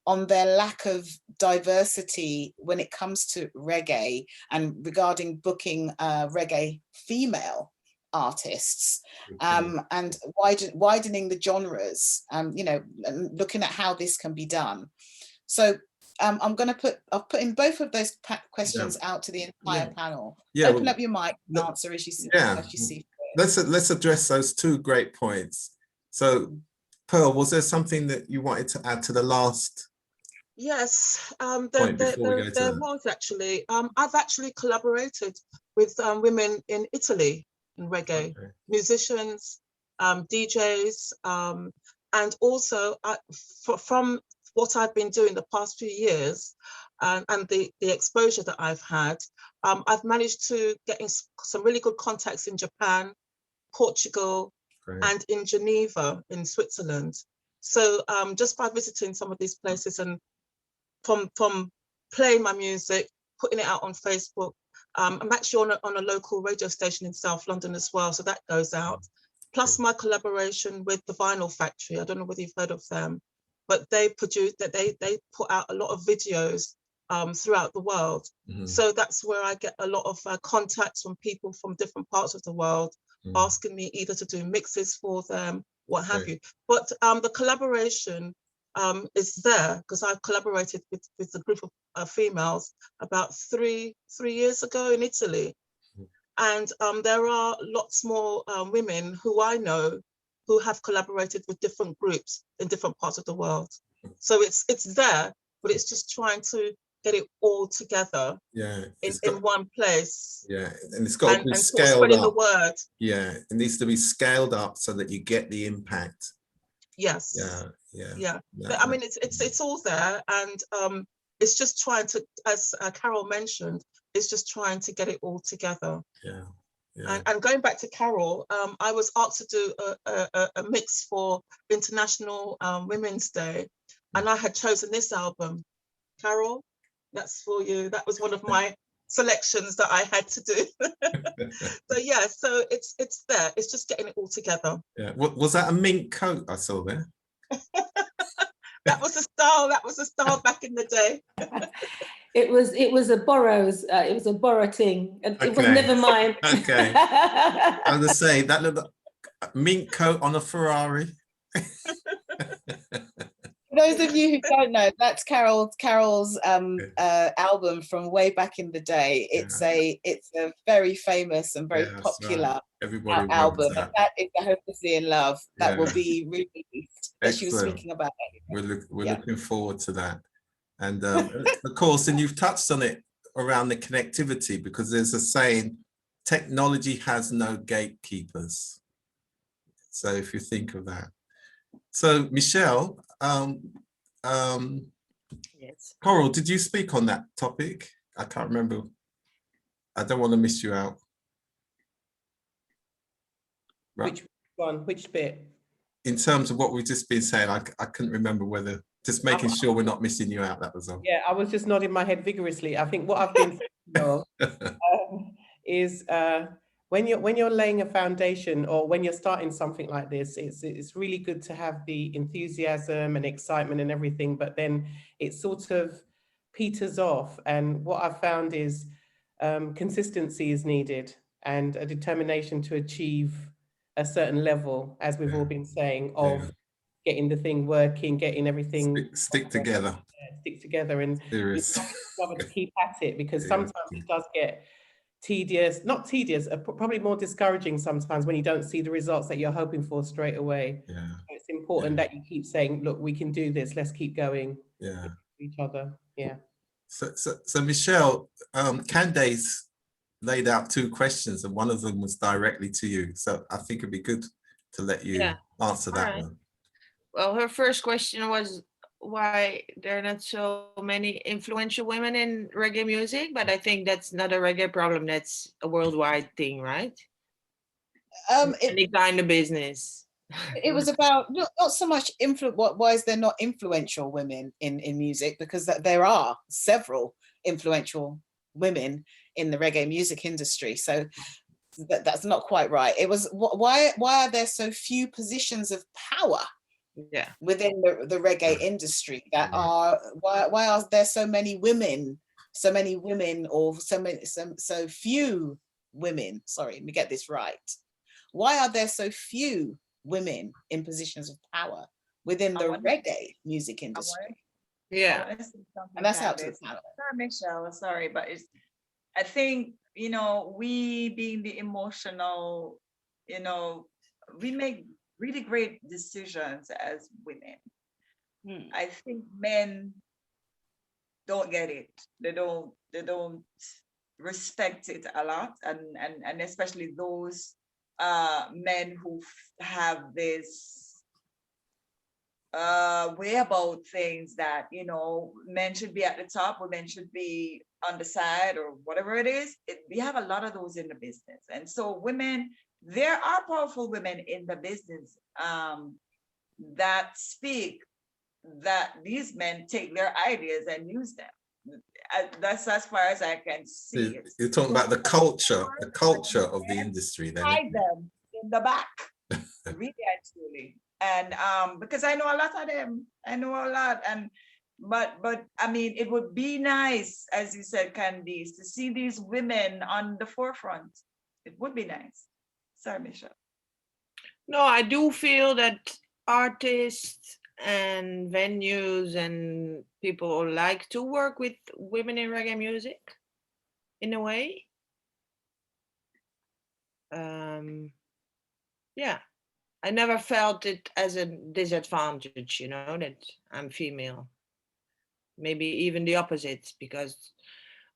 on their lack of diversity when it comes to reggae and regarding booking reggae female artists, and widening the genres, you know, and looking at how this can be done? So I've put in both of those questions out to the entire panel. Open up your mic and answer as you see. As you see. Let's address those two great points. So Pearl, was there something that you wanted to add to the last? Yes, there was actually. I've actually collaborated with women in Italy in reggae, musicians, DJs, and also from what I've been doing the past few years, and the exposure that I've had, I've managed to get in some really good contacts in Japan, Portugal, and in Geneva in Switzerland. So just by visiting some of these places and from playing my music, putting it out on Facebook. I'm actually on a local radio station in South London as well, so that goes out. Plus my collaboration with the Vinyl Factory. I don't know whether you've heard of them, but they put out a lot of videos throughout the world. So that's where I get a lot of contacts from people from different parts of the world, asking me either to do mixes for them, what have you. But the collaboration is there because I've collaborated with a group of females about three years ago in Italy. And there are lots more women who I know who have collaborated with different groups in different parts of the world. So it's there, but it's just trying to get it all together in one place. Yeah, and it's got to be scaled spreading up. The word. Yeah, it needs to be scaled up so that you get the impact. Yes. Yeah. I mean, it's all there, and it's just trying to, as Carol mentioned, it's just trying to get it all together. And going back to Carol, I was asked to do a mix for International Women's Day, and I had chosen this album. Carol, that's for you. That was one of my selections that I had to do. So yeah, so it's there. It's just getting it all together. Yeah. Was that a mink coat I saw there? That was a style. That was a style back in the day. It was a Borrow's. It was a Borrow thing. It was never mine. Okay. I was gonna say that little mink coat on a Ferrari. For those of you who don't know, that's Carol's album from way back in the day. It's a very famous and very popular album. That is I Hope to See in Love. That will be released. That she was speaking about. We're looking forward to that. And of course, and you've touched on it around the connectivity, because there's a saying, technology has no gatekeepers. So if you think of that. So Michelle, yes. Coral, did you speak on that topic? I can't remember. I don't want to miss you out. Right. Which one? Which bit? In terms of what we've just been saying, I couldn't remember whether, just making sure we're not missing you out, that was all. Yeah, I was just nodding my head vigorously. I think what I've been thinking of is when you're laying a foundation, or when you're starting something like this, it's really good to have the enthusiasm and excitement and everything, but then it sort of peters off. And what I've found is consistency is needed, and a determination to achieve a certain level, as we've all been saying, of getting the thing working, getting everything stick together. Stick together, and Serious. to keep at it, because sometimes it does get tedious, not tedious, probably more discouraging sometimes when you don't see the results that you're hoping for straight away. So it's important that you keep saying, look, we can do this, let's keep going with each other. So Michelle, Candace laid out 2 questions, and one of them was directly to you. So I think it'd be good to let you answer that one. Well, her first question was why there are not so many influential women in reggae music, but I think that's not a reggae problem. That's a worldwide thing, right? Any kind of business. It was about not so much why is there not influential women in music, because there are several influential women in the reggae music industry. So that's not quite right. It was why are there so few positions of power within the reggae industry that are why are there so many women, or so few women, sorry, let me get this right. Why are there so few women in positions of power within the reggae music industry? And that's out to the panel. Sorry, Michelle, sorry, but I think, we being the emotional, we make really great decisions as women. I think men don't get it. They don't respect it a lot, and especially those men who have this way about things that, men should be at the top, women should be on the side, or whatever it is. We have a lot of those in the business. And so women, there are powerful women in the business, that speak that these men take their ideas and use them. That's as far as I can see it. You're talking about the culture of the industry then. Hide them in the back, really and truly. And because I know a lot of them, I know a lot, and but I mean, it would be nice, as you said, Candice, to see these women on the forefront. It would be nice. Sorry, Michelle. No, I do feel that artists and venues and people like to work with women in reggae music in a way. Yeah, I never felt it as a disadvantage, you know, that I'm female. Maybe even the opposite, because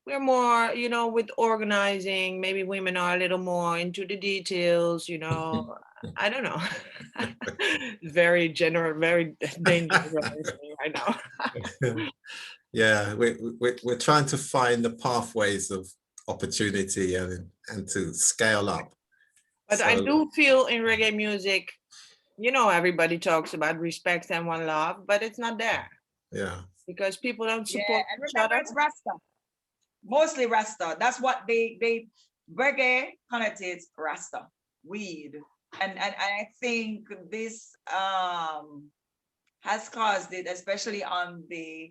we're more, you know, with organizing, maybe women are a little more into the details, you know. I don't know. Very general, very dangerous right now. Yeah, we're trying to find the pathways of opportunity and to scale up. But I do feel in reggae music, you know, everybody talks about respect and one love, but it's not there. Yeah. Because people don't support and each remember, other. it's Rasta. Mostly Rasta. That's what they reggae connotates Rasta, weed. And I think this has caused it, especially on the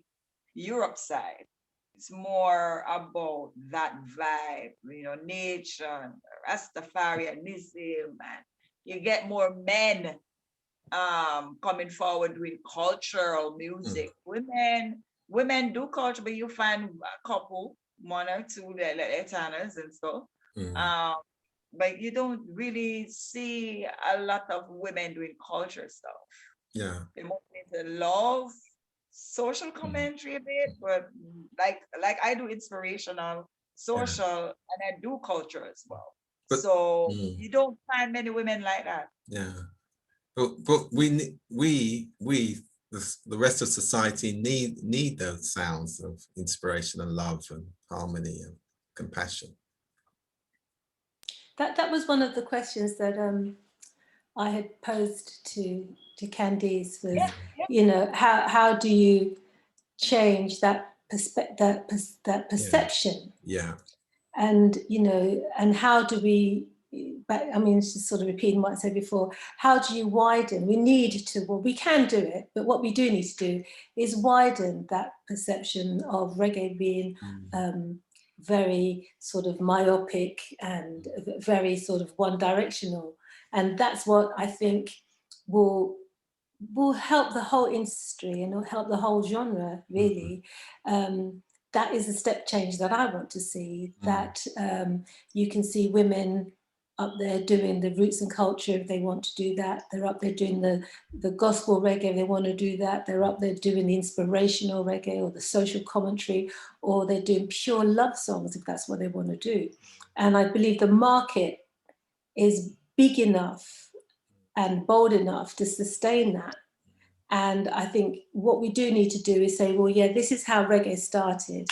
Europe side. It's more about that vibe, you know, nature, Rastafarianism, and you get more men coming forward with cultural music. Women do culture, but you find a couple, one or two, like Etanas and stuff. But you don't really see a lot of women doing culture stuff. Yeah. They're more into love, social commentary a bit, but like I do inspirational, social, and I do culture as well. But, so you don't find many women like that. Yeah. But we the rest of society need those sounds of inspiration and love and harmony and compassion. That was one of the questions that I had posed to Candice was, you know, how do you change that perception? Yeah. And you know, and how do we? But I mean, just sort of repeating what I said before. How do you widen? We need to. Well, we can do it, but what we do need to do is widen that perception of reggae being very sort of myopic and very sort of one-directional, and that's what I think will help the whole industry and will help the whole genre really. That is a step change that I want to see, that you can see women up there doing the roots and culture if they want to do that. They're up there doing the gospel reggae if they want to do that. They're up there doing the inspirational reggae or the social commentary, or they're doing pure love songs if that's what they want to do. And I believe the market is big enough and bold enough to sustain that. And I think what we do need to do is say, well, yeah, this is how reggae started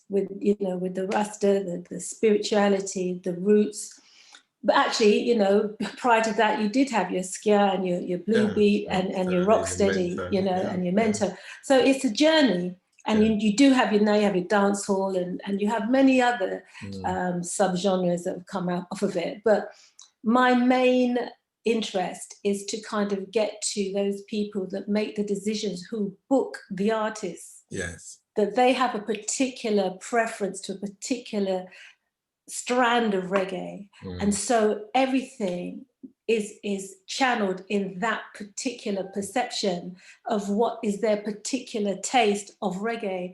with, you know, with the Rasta, the spirituality, the roots. But actually, you know, prior to that, you did have your Skia and your Blue Beat and your Rocksteady, you know, and your Mentor. So it's a journey. And you do have now you have your dance hall and you have many other subgenres that have come out off of it. But my main interest is to kind of get to those people that make the decisions, who book the artists. Yes. That they have a particular preference to a particular strand of reggae. And so everything is channeled in that particular perception of what is their particular taste of reggae.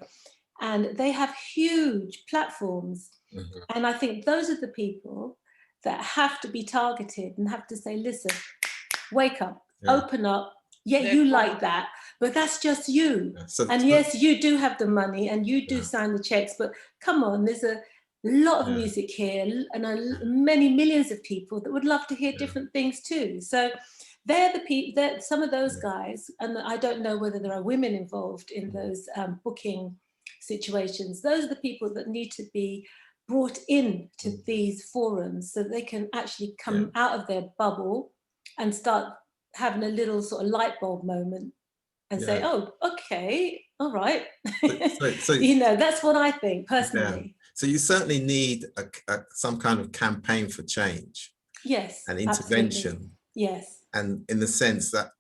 And they have huge platforms. And I think those are the people that have to be targeted and have to say, listen, wake up, open up. Yeah, you like that, but that's just you. And yes, you do have the money and you do sign the checks, but come on, there's a lot of music here and many millions of people that would love to hear different things too. So they're the people, some of those guys, and I don't know whether there are women involved in those booking situations. Those are the people that need to be brought in to these forums so they can actually come out of their bubble and start having a little sort of light bulb moment and say, Yeah. oh, okay, all right. So You know, that's what I think personally. So you certainly need some kind of campaign for change. Yes. And intervention. Absolutely. Yes. And in the sense that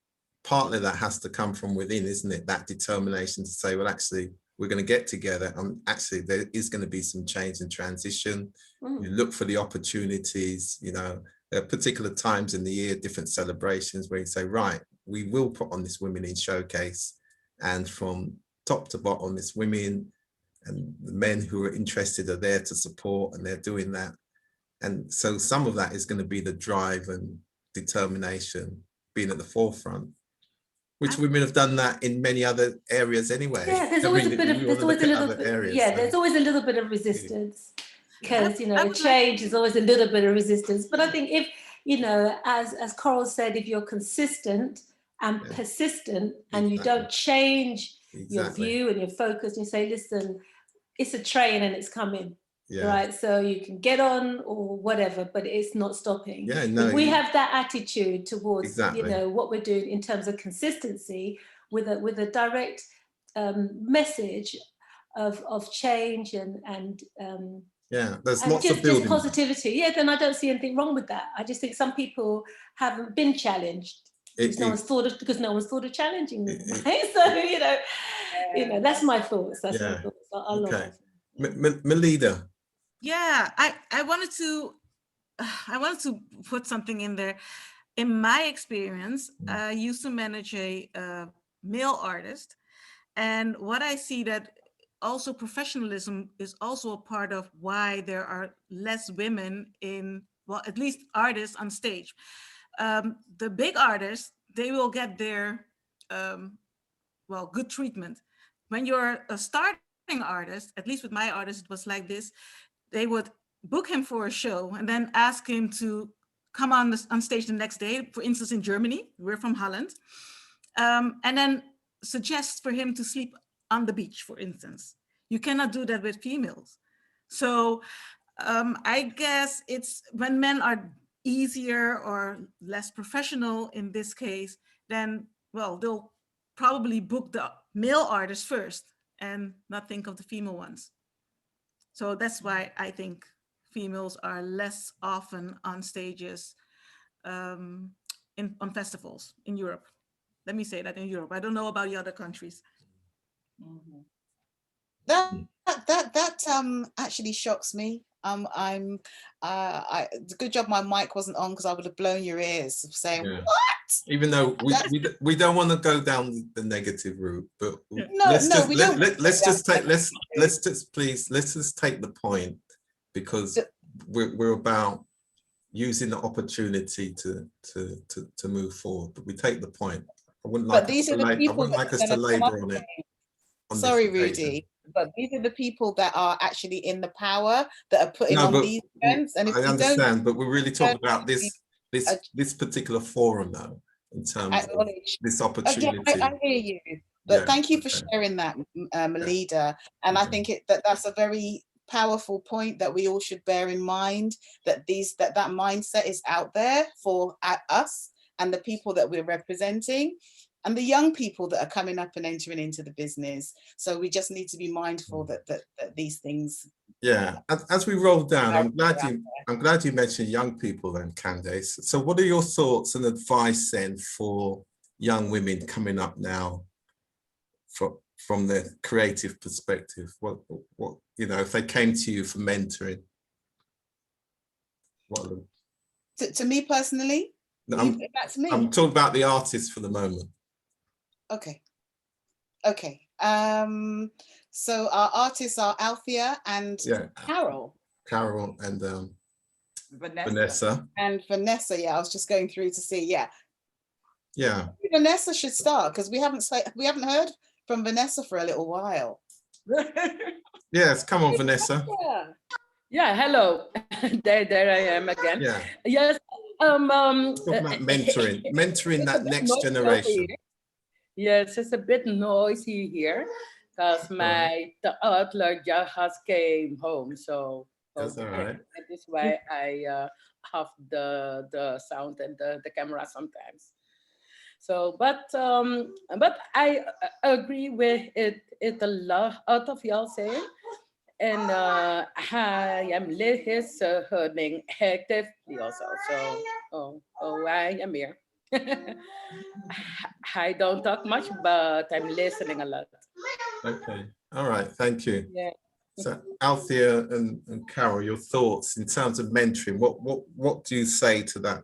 partly that has to come from within, isn't it? That determination to say, well, actually, we're going to get together and actually there is going to be some change and transition. You look for the opportunities, you know, there are particular times in the year, different celebrations where you say, right, we will put on this Women in Showcase, and from top to bottom, it's women and the men who are interested are there to support, and they're doing that. And so some of that is going to be the drive and determination, being at the forefront, which women have done that in many other areas anyway. Yeah, there's always a bit of, there's always a little bit, there's always a little bit of resistance, because, you know, change is always a little bit of resistance. But I think if, you know, as Coral said, if you're consistent and persistent and you don't change your view and your focus, and you say, listen, it's a train and it's coming. Right, so you can get on or whatever, but it's not stopping. If we have that attitude towards, you know, what we're doing in terms of consistency, with a direct message of change and there's lots of building. Just positivity. Then I don't see anything wrong with that. I just think some people haven't been challenged because no one's thought of challenging them. Right? So you know, that's my thoughts. That's my thoughts. Okay, Melida. Yeah, I wanted to put something in there. In my experience, I used to manage a male artist, and what I see that also professionalism is also a part of why there are less women in, well, at least artists on stage. The big artists, they will get their good treatment. When you're a starting artist, at least with my artist, it was like this. They would book him for a show and then ask him to come on stage the next day, for instance, in Germany, we're from Holland, and then suggest for him to sleep on the beach, for instance. You cannot do that with females. So I guess it's when men are easier or less professional in this case, then, well, they'll probably book the male artists first and not think of the female ones. So that's why I think females are less often on stages on festivals in Europe. Let me say that, in Europe. I don't know about the other countries. That actually shocks me. Good job my mic wasn't on, because I would have blown your ears saying, what? Even though we don't want to go down the negative route, but let's just take the point, because we're about using the opportunity to move forward. But we take the point. I wouldn't like us to labor on it. Sorry, Rudy, but these are the people that are actually in the power, that are putting on these events. And if I understand, but we're really talking about this particular forum now, in terms of this opportunity. I hear you, but thank you for sharing that, Melida. And I think that's a very powerful point that we all should bear in mind, that that mindset is out there for us and the people that we're representing, and the young people that are coming up and entering into the business. So we just need to be mindful that these things. Yeah, as we roll down, I'm glad you mentioned young people then, Candace. So what are your thoughts and advice then for young women coming up now from their creative perspective? What you know, if they came to you for mentoring? To me personally? No, I'm talking about the artists for the moment. Okay. So our artists are Althea and Carol. Carol and Vanessa. And Vanessa, I was just going through to see, Vanessa should start, because we haven't heard from Vanessa for a little while. Yes, come on, Vanessa. Yeah, hello. there I am again. Yeah. Yes. Talking about mentoring that next generation. Yes, it's a bit noisy here because my toddler just came home, so that's all right. That is why I have the sound and the camera sometimes. So, but I agree with it a lot of y'all saying. En hij listening actively also. So, I am here. I don't talk much, but I'm listening a lot. Okay, all right, thank you. Yeah. So Althea and Carol, your thoughts in terms of mentoring, what do you say to that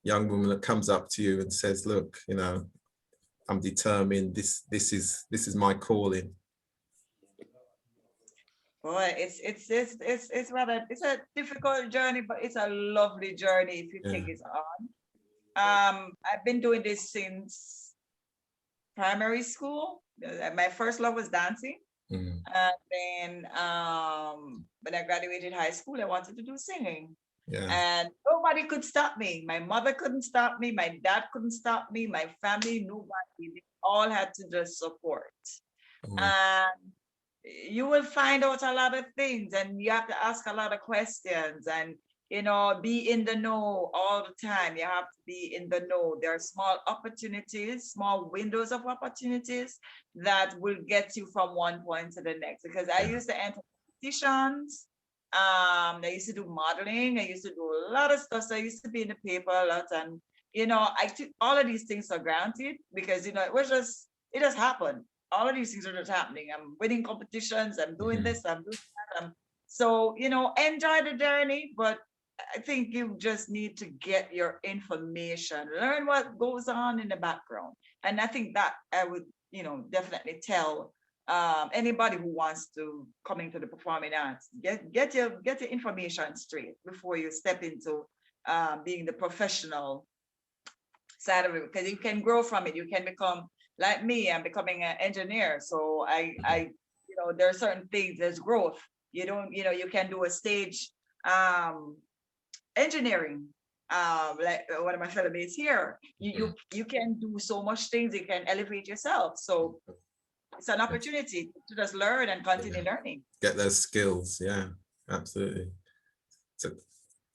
young woman that comes up to you and says, look, you know, I'm determined, this is my calling? Boy, it's rather, it's a difficult journey, but it's a lovely journey if you take it on. I've been doing this since primary school. My first love was dancing. And then when I graduated high school, I wanted to do singing. And nobody could stop me. My mother couldn't stop me. My dad couldn't stop me. My family, nobody. They all had to just support. And you will find out a lot of things, and you have to ask a lot of questions, and you know, be in the know all the time. You have to be in the know. There are small opportunities, small windows of opportunities that will get you from one point to the next. Because I used to enter competitions. I used to do modeling. I used to do a lot of stuff. So I used to be in the paper a lot, and you know, I took all of these things for granted because you know it just happened. All of these things are just happening. I'm winning competitions. I'm doing this. I'm doing that. So you know, enjoy the journey, but I think you just need to get your information, learn what goes on in the background. And I think that I would, you know, definitely tell anybody who wants to come into the performing arts, get your information straight before you step into being the professional side of it, because you can grow from it. You can become like me. I'm becoming an engineer. So I you know, there are certain things, there's growth. You don't, you know, you can do a stage engineering, like one of my fellow mates here. You can do so much things. You can elevate yourself. So it's an opportunity to just learn and continue learning. Get those skills. Yeah, absolutely.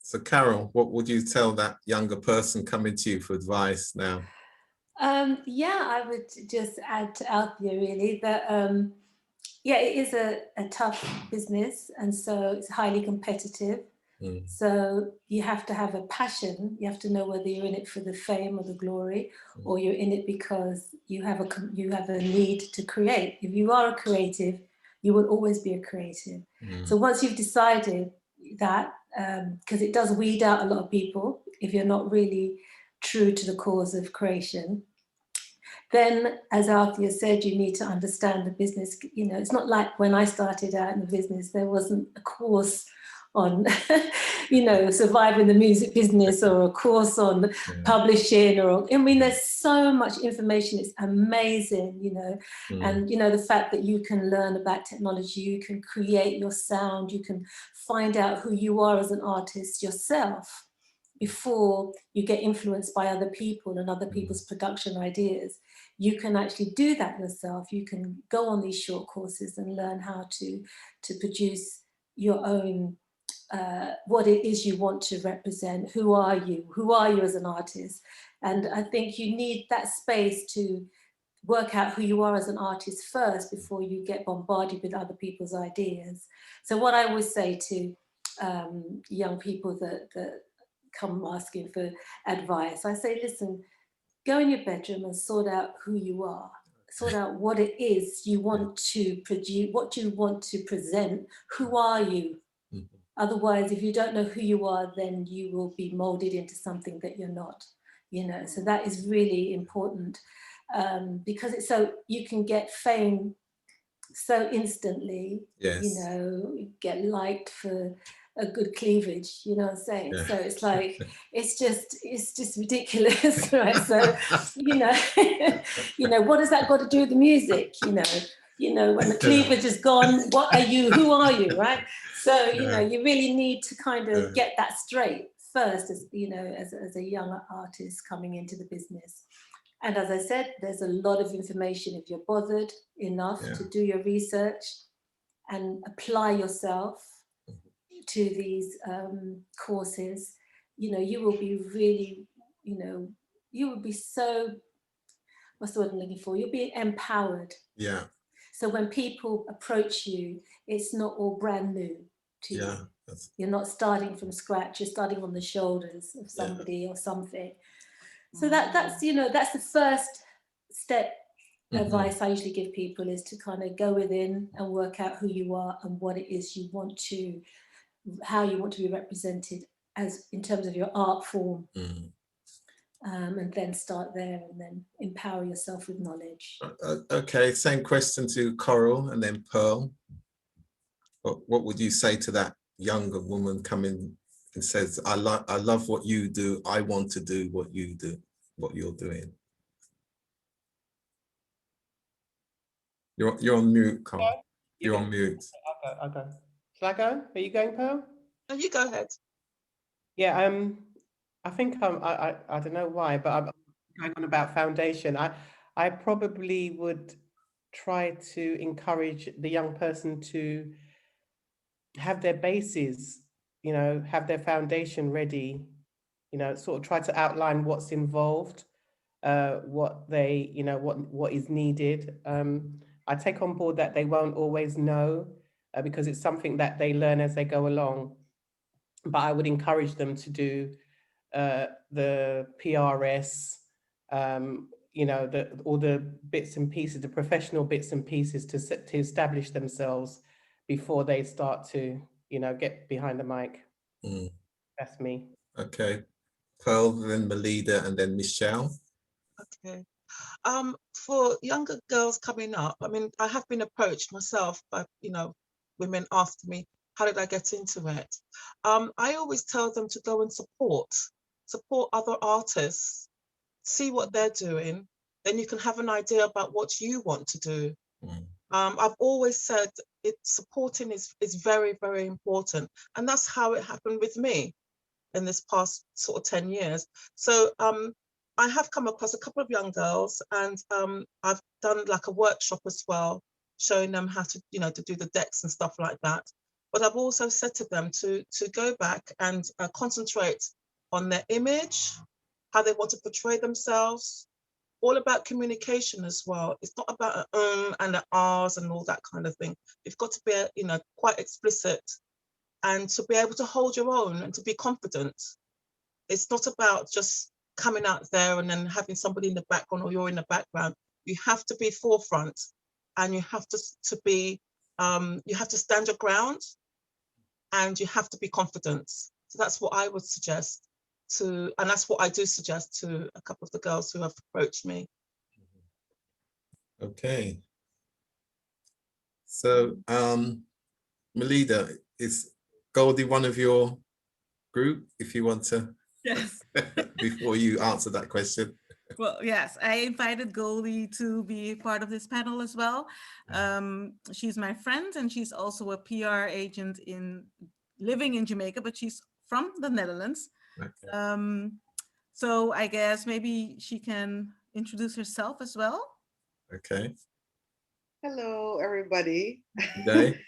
So Carol, what would you tell that younger person coming to you for advice now? Yeah, I would just add to Althea really that yeah, it is a tough business, and so it's highly competitive. So you have to have a passion. You have to know whether you're in it for the fame or the glory, or you're in it because you have a need to create. If you are a creative, you will always be a creative. So once you've decided that, because it does weed out a lot of people if you're not really true to the cause of creation, then, as Althea said, you need to understand the business. You know, it's not like when I started out in the business, there wasn't a course on, you know, surviving the music business, or a course on publishing, or, I mean, there's so much information. It's amazing, you know, and, you know, the fact that you can learn about technology, you can create your sound, you can find out who you are as an artist yourself before you get influenced by other people and other people's production ideas. You can actually do that yourself. You can go on these short courses and learn how to produce your own, what it is you want to represent. Who are you? Who are you as an artist? And I think you need that space to work out who you are as an artist first before you get bombarded with other people's ideas. So what I always say to young people that come asking for advice, I say, listen, go in your bedroom and sort out who you are. Sort out what it is you want to produce, what you want to present. Who are you? Otherwise, if you don't know who you are, then you will be molded into something that you're not, you know. So that is really important, because it's so you can get fame so instantly, you know, get liked for a good cleavage, you know what I'm saying? So it's like, it's just ridiculous, right? So, you know, you know, what has that got to do with the music? You know, when the cleavage is gone, what are you, who are you, right? So, you know, you really need to kind of get that straight first, as, you know, as a young artist coming into the business. And as I said, there's a lot of information. If you're bothered enough to do your research and apply yourself to these courses, you know, you will be really, you know, you will be so what's the word I'm looking for? You'll be empowered. Yeah. So when people approach you, it's not all brand new to you. You're not starting from scratch. You're starting on the shoulders of somebody or something. So that's, you know, that's the first step. Advice I usually give people is to kind of go within and work out who you are and what it is you want to, how you want to be represented as in terms of your art form. And then start there and then empower yourself with knowledge. Okay, same question to Coral and then Pearl. What would you say to that younger woman coming and says, I love what you do, I want to do what you do, what you're doing? You're on mute, Coral. You're on mute. I'll go. Shall I go? Are you going, Pearl? No, you go ahead. Yeah, I think I don't know why, but I'm going on about foundation. I probably would try to encourage the young person to have their bases, you know, have their foundation ready, you know, sort of try to outline what's involved, what they, you know, what is needed. I take on board that they won't always know because it's something that they learn as they go along. But I would encourage them to do the PRS, you know, all the bits and pieces, the professional bits and pieces to establish themselves before they start to, you know, get behind the mic. That's me. Okay. Pearl, then Melida, and then Michelle. Okay. For younger girls coming up, I mean, I have been approached myself by, you know, women asking me, how did I get into it? I always tell them to go and support other artists, see what they're doing, then you can have an idea about what you want to do. I've always said supporting is very, very important. And that's how it happened with me in this past sort of 10 years. So I have come across a couple of young girls and I've done like a workshop as well, showing them how to, you know, to do the decks and stuff like that. But I've also said to them to go back and concentrate on their image, how they want to portray themselves, all about communication as well. It's not about and the R's and all that kind of thing. You've got to be, you know, quite explicit and to be able to hold your own and to be confident. It's not about just coming out there and then having somebody in the background or you're in the background. You have to be forefront and you have to be, you have to stand your ground and you have to be confident. So that's what I would suggest to, and that's what I do suggest to a couple of the girls who have approached me. Okay. So, Melida, is Goldie one of your group, if you want to? Yes. Before you answer that question. Well, yes, I invited Goldie to be part of this panel as well. She's my friend and she's also a PR agent living in Jamaica, but she's from the Netherlands. Okay. So I guess maybe she can introduce herself as well. Okay. Hello, everybody. Good day.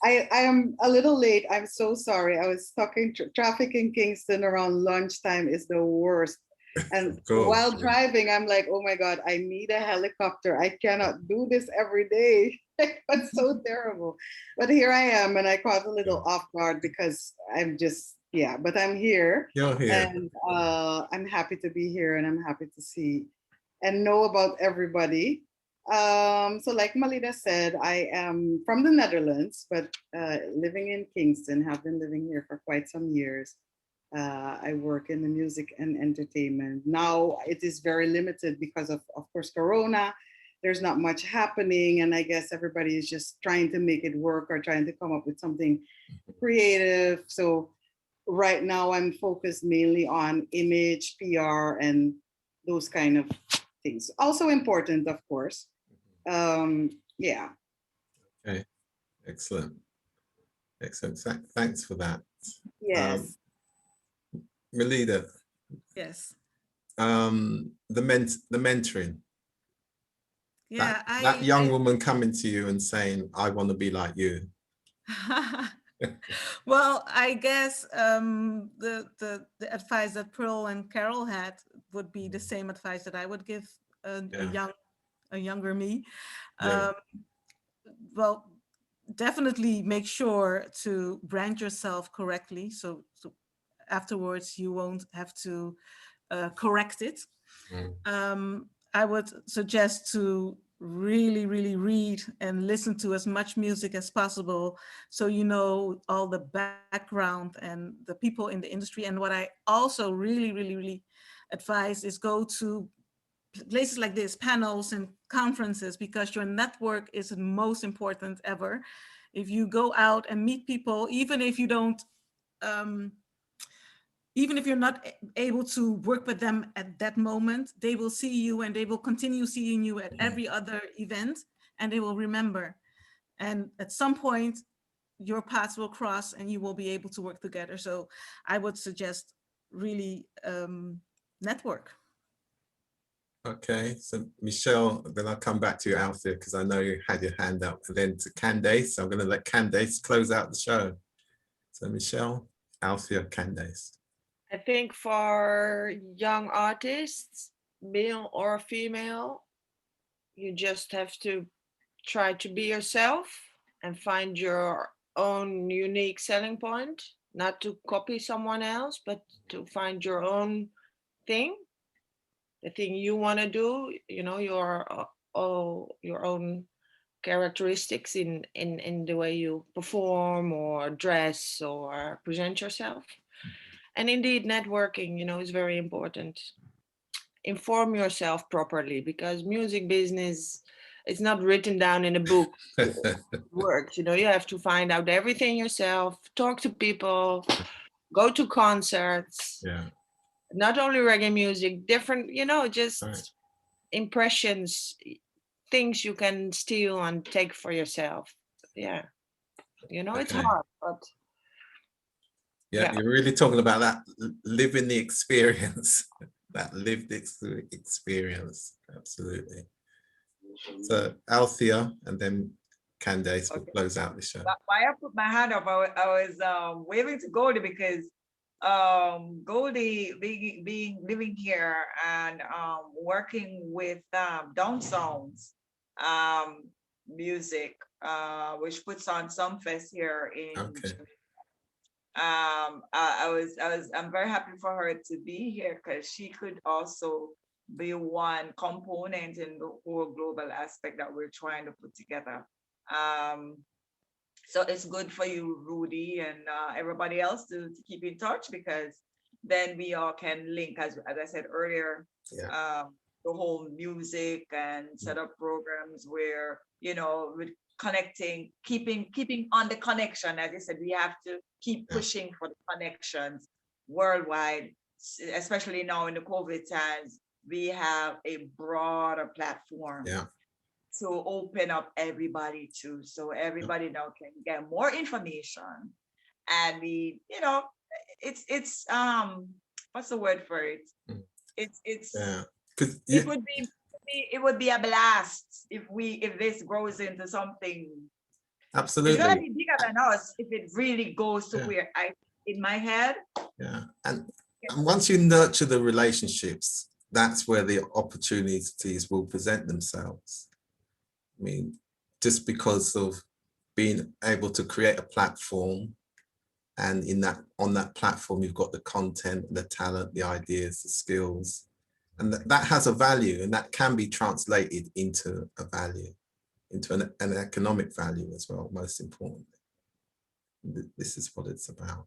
I am a little late. I'm so sorry. I was stuck in traffic in Kingston around lunchtime is the worst. And while driving, I'm like, oh my God, I need a helicopter. I cannot do this every day. It's so terrible. But here I am, and I caught a little off guard because I'm just, yeah, but I'm here. You're here. And I'm happy to be here, and I'm happy to see and know about everybody. So like Melida said, I am from the Netherlands, but living in Kingston, have been living here for quite some years. I work in the music and entertainment. Now it is very limited because of course, Corona. There's not much happening. And I guess everybody is just trying to make it work or trying to come up with something creative. So right now I'm focused mainly on image, PR, and those kind of things. Also important, of course. Yeah. Okay, excellent. Excellent. Thanks for that. Yes. Melida. Yes. The mentoring. Yeah, that young woman coming to you and saying, I want to be like you. Well, I guess the advice that Pearl and Carol had would be the same advice that I would give a young a younger me. Yeah. Well, definitely make sure to brand yourself correctly. So afterwards you won't have to correct it. I would suggest to really read and listen to as much music as possible, so you know all the background and the people in the industry. And what I also really advise is go to places like this, panels and conferences, because your network is the most important ever. If you go out and meet people, even if you don't even if you're not able to work with them at that moment, they will see you and they will continue seeing you at every other event, and they will remember. And at some point, your paths will cross and you will be able to work together. So I would suggest really network. Okay, so Michelle, then I'll come back to you, Althea, because I know you had your hand up, and then to Candace. So I'm going to let Candace close out the show. So Michelle, Althea, Candace. I think for young artists, male or female, you just have to try to be yourself and find your own unique selling point, not to copy someone else, but to find your own thing, the thing you want to do, you know, your own characteristics in the way you perform or dress or present yourself. And indeed, networking, you know, is very important. Inform yourself properly, because music business is not written down in a book. Works, you know, you have to find out everything yourself, talk to people, go to concerts. Yeah. Not only reggae music, different, you know, just impressions, things you can steal and take for yourself. Yeah. You know, it's hard, but yeah, you're really talking about that living the experience, that lived experience. Absolutely. So Althea and then Candace will close out the show. Why I put my hand up, I was waving to Goldie, because Goldie being living here and working with Down Sounds music, which puts on some fest here in I'm very happy for her to be here, because she could also be one component in the whole global aspect that we're trying to put together. So it's good for you, Rudy, and everybody else to keep in touch, because then we all can link, as I said earlier, the whole music and set up programs where, you know, with connecting, keeping on the connection. As you said, we have to keep pushing for the connections worldwide, especially now in the COVID times. We have a broader platform to open up everybody to, so everybody now can get more information. And we, you know, it's what's the word for it? It's it would be a blast if this grows into something. Absolutely. It's gonna be bigger than us if it really goes to where in my head. Yeah, and once you nurture the relationships, that's where the opportunities will present themselves. I mean, just because of being able to create a platform, and on that platform, you've got the content, the talent, the ideas, the skills, and that has a value, and that can be translated into a value, into an economic value as well, most importantly. This is what it's about.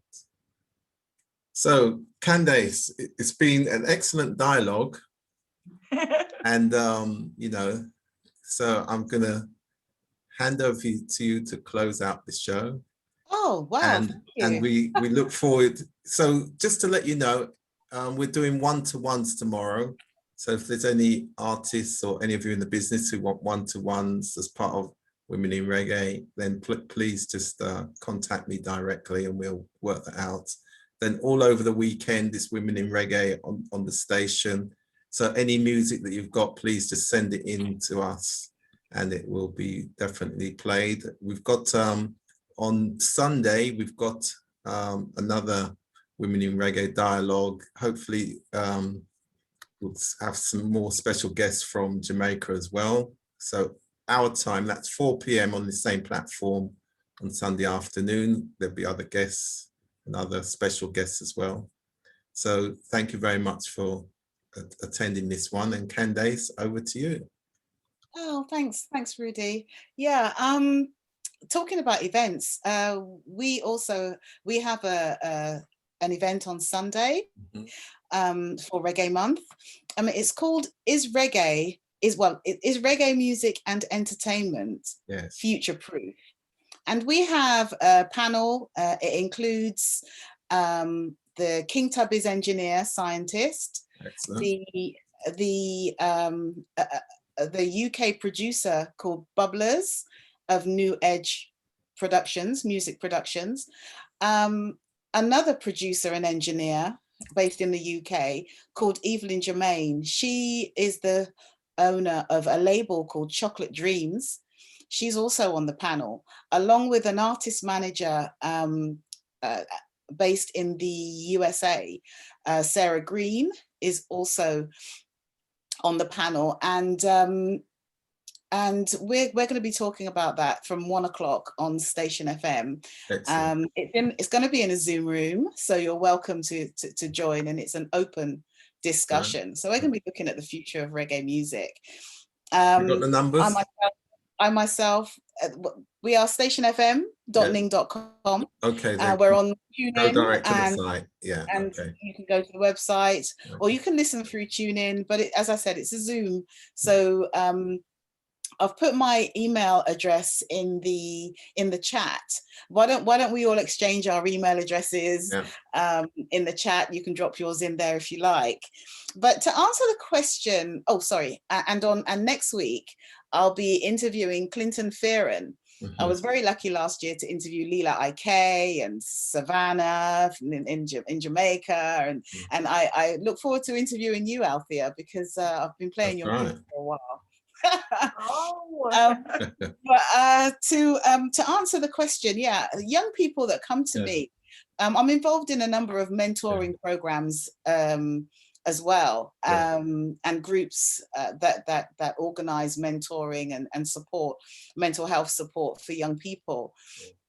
So Candace, it's been an excellent dialogue. And, you know, so I'm going to hand over to you to close out the show. Oh, wow. And we look forward. So just to let you know, we're doing one-to-ones tomorrow. So if there's any artists or any of you in the business who want one-to-ones as part of Women in Reggae, then please just contact me directly and we'll work that out. Then all over the weekend, it's Women in Reggae on the station. So any music that you've got, please just send it in to us and it will be definitely played. We've got on Sunday, we've got another Women in Reggae dialogue. Hopefully we'll have some more special guests from Jamaica as well. So our time, that's 4 p.m. on the same platform on Sunday afternoon. There'll be other guests and other special guests as well. So thank you very much for attending this one. And Candace, over to you. Oh, thanks, Rudy. Yeah, talking about events, we have an event on Sunday for Reggae Month. It's called Is Reggae Music and Entertainment Future Proof? And we have a panel. It includes the King Tubby's engineer scientist, the UK producer called Bubblers of New Edge Productions, music productions, another producer and engineer based in the UK called Evelyn Germain. She is the owner of a label called Chocolate Dreams. She's also on the panel, along with an artist manager based in the USA. Sarah Green is also on the panel, and we're going to be talking about that from 1 o'clock on Station FM. It's going to be in a Zoom room, so you're welcome to join, and it's an open discussion. So we're going to be looking at the future of reggae music. You got the numbers? I myself, we are stationfm.ning.com. Okay. We're on TuneIn. Go direct to the site. Yeah. And you can go to the website, or you can listen through TuneIn. But as I said, it's a Zoom. So I've put my email address in the chat. Why don't we all exchange our email addresses in the chat? You can drop yours in there if you like. But to answer the question, and next week I'll be interviewing Clinton Fearon. I was very lucky last year to interview Leela IK and Savannah in Jamaica, and I look forward to interviewing you, Althea, because I've been playing your music for a while. But to answer the question, young people that come to me, I'm involved in a number of mentoring programs as well, and groups that organize mentoring and support, mental health support for young people.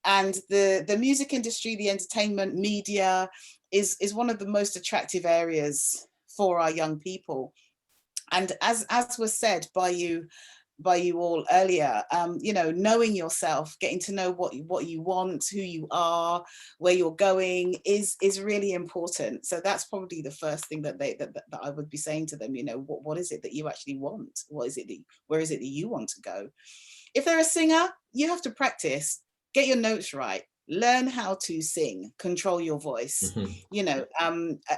And the music industry, the entertainment media is one of the most attractive areas for our young people. And as was said by you all earlier, knowing yourself, getting to know what you want, who you are, where you're going is really important. So that's probably the first thing that I would be saying to them. What is it that you actually want? Where is it that you want to go? If they're a singer, you have to practice, get your notes right, learn how to sing, control your voice,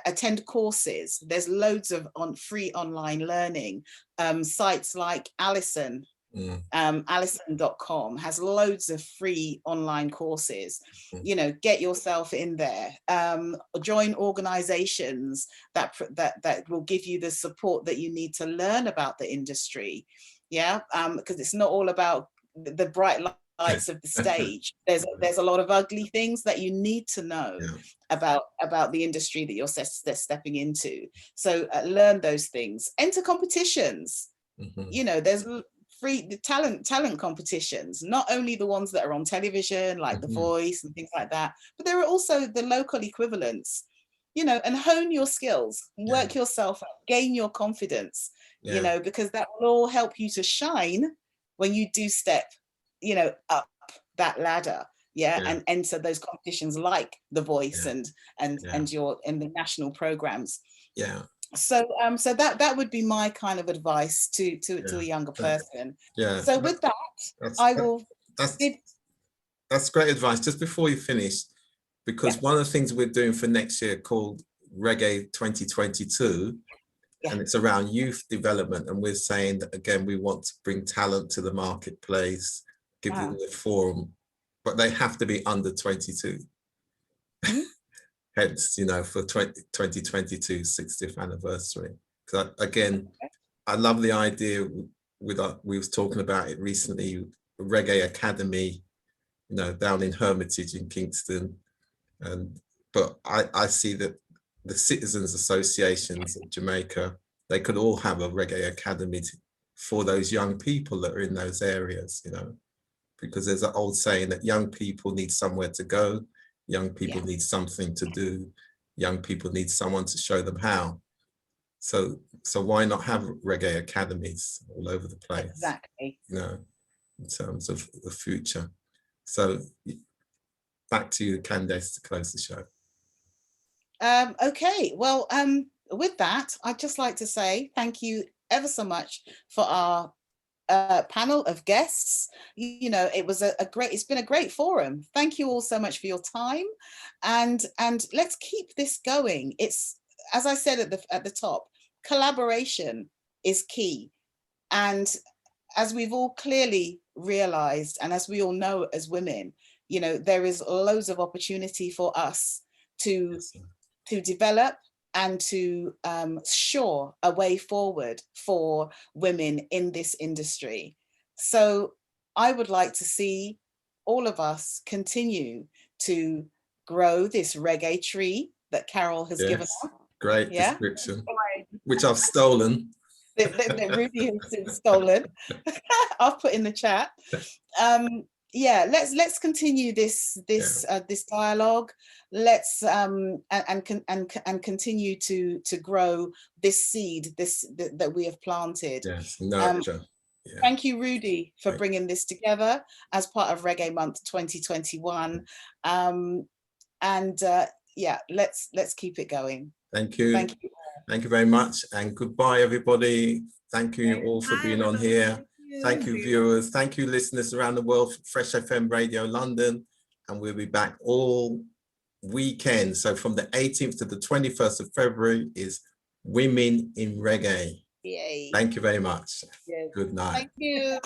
attend courses. There's loads of free online learning. Sites like Allison, Allison.com has loads of free online courses. Get yourself in there. Join organizations that will give you the support that you need to learn about the industry. Because it's not all about the bright lights of the stage. There's a lot of ugly things that you need to know about the industry that you're stepping into. So learn those things. Enter competitions. There's free talent competitions, not only the ones that are on television like The Voice and things like that, but there are also the local equivalents. And hone your skills, work yourself up, gain your confidence. Because that will all help you to shine when you do step up that ladder, and enter those competitions like The Voice and your in the national programs. So that would be my kind of advice to a younger person. So with that, I will. That's great advice. Just before you finish, because one of the things we're doing for next year called Reggae 2022. And it's around youth development, and we're saying that again, we want to bring talent to the marketplace, give them the forum, but they have to be under 22. Hence, for 2022 60th anniversary. So again, I love the idea we was talking about it recently, Reggae Academy, down in Hermitage in Kingston, but I see that the citizens associations of Jamaica they could all have a reggae academy for those young people that are in those areas, you know, because there's an old saying that young people need somewhere to go, young people need something to do, young people need someone to show them how. So why not have reggae academies all over the place? Exactly. You know, in terms of the future. So back to you, Candace, to close the show. Okay, well, with that, I'd just like to say thank you ever so much for our panel of guests. You know, it was it's been a great forum. Thank you all so much for your time, and let's keep this going. It's, as I said at the top, collaboration is key, and as we've all clearly realized, and as we all know as women, you know, there is loads of opportunity for us to develop and to shore a way forward for women in this industry. So I would like to see all of us continue to grow this reggae tree that Carol has given us. Great description, which I've stolen. that Rudy has stolen. I've put in the chat. Yeah, let's continue this dialogue. Let's and continue to grow this seed that we have planted. Yes, nurture. Thank you, Rudy, for bringing this together as part of Reggae Month 2021. Yeah, let's keep it going. Thank you. Thank you. Thank you very much, and goodbye, everybody. Thank you all for being on here. Thank you, viewers. Thank you, listeners around the world, Fresh FM Radio London. And we'll be back all weekend. So from the 18th to the 21st of February is Women in Reggae. Yay. Thank you very much. Yes. Good night. Thank you.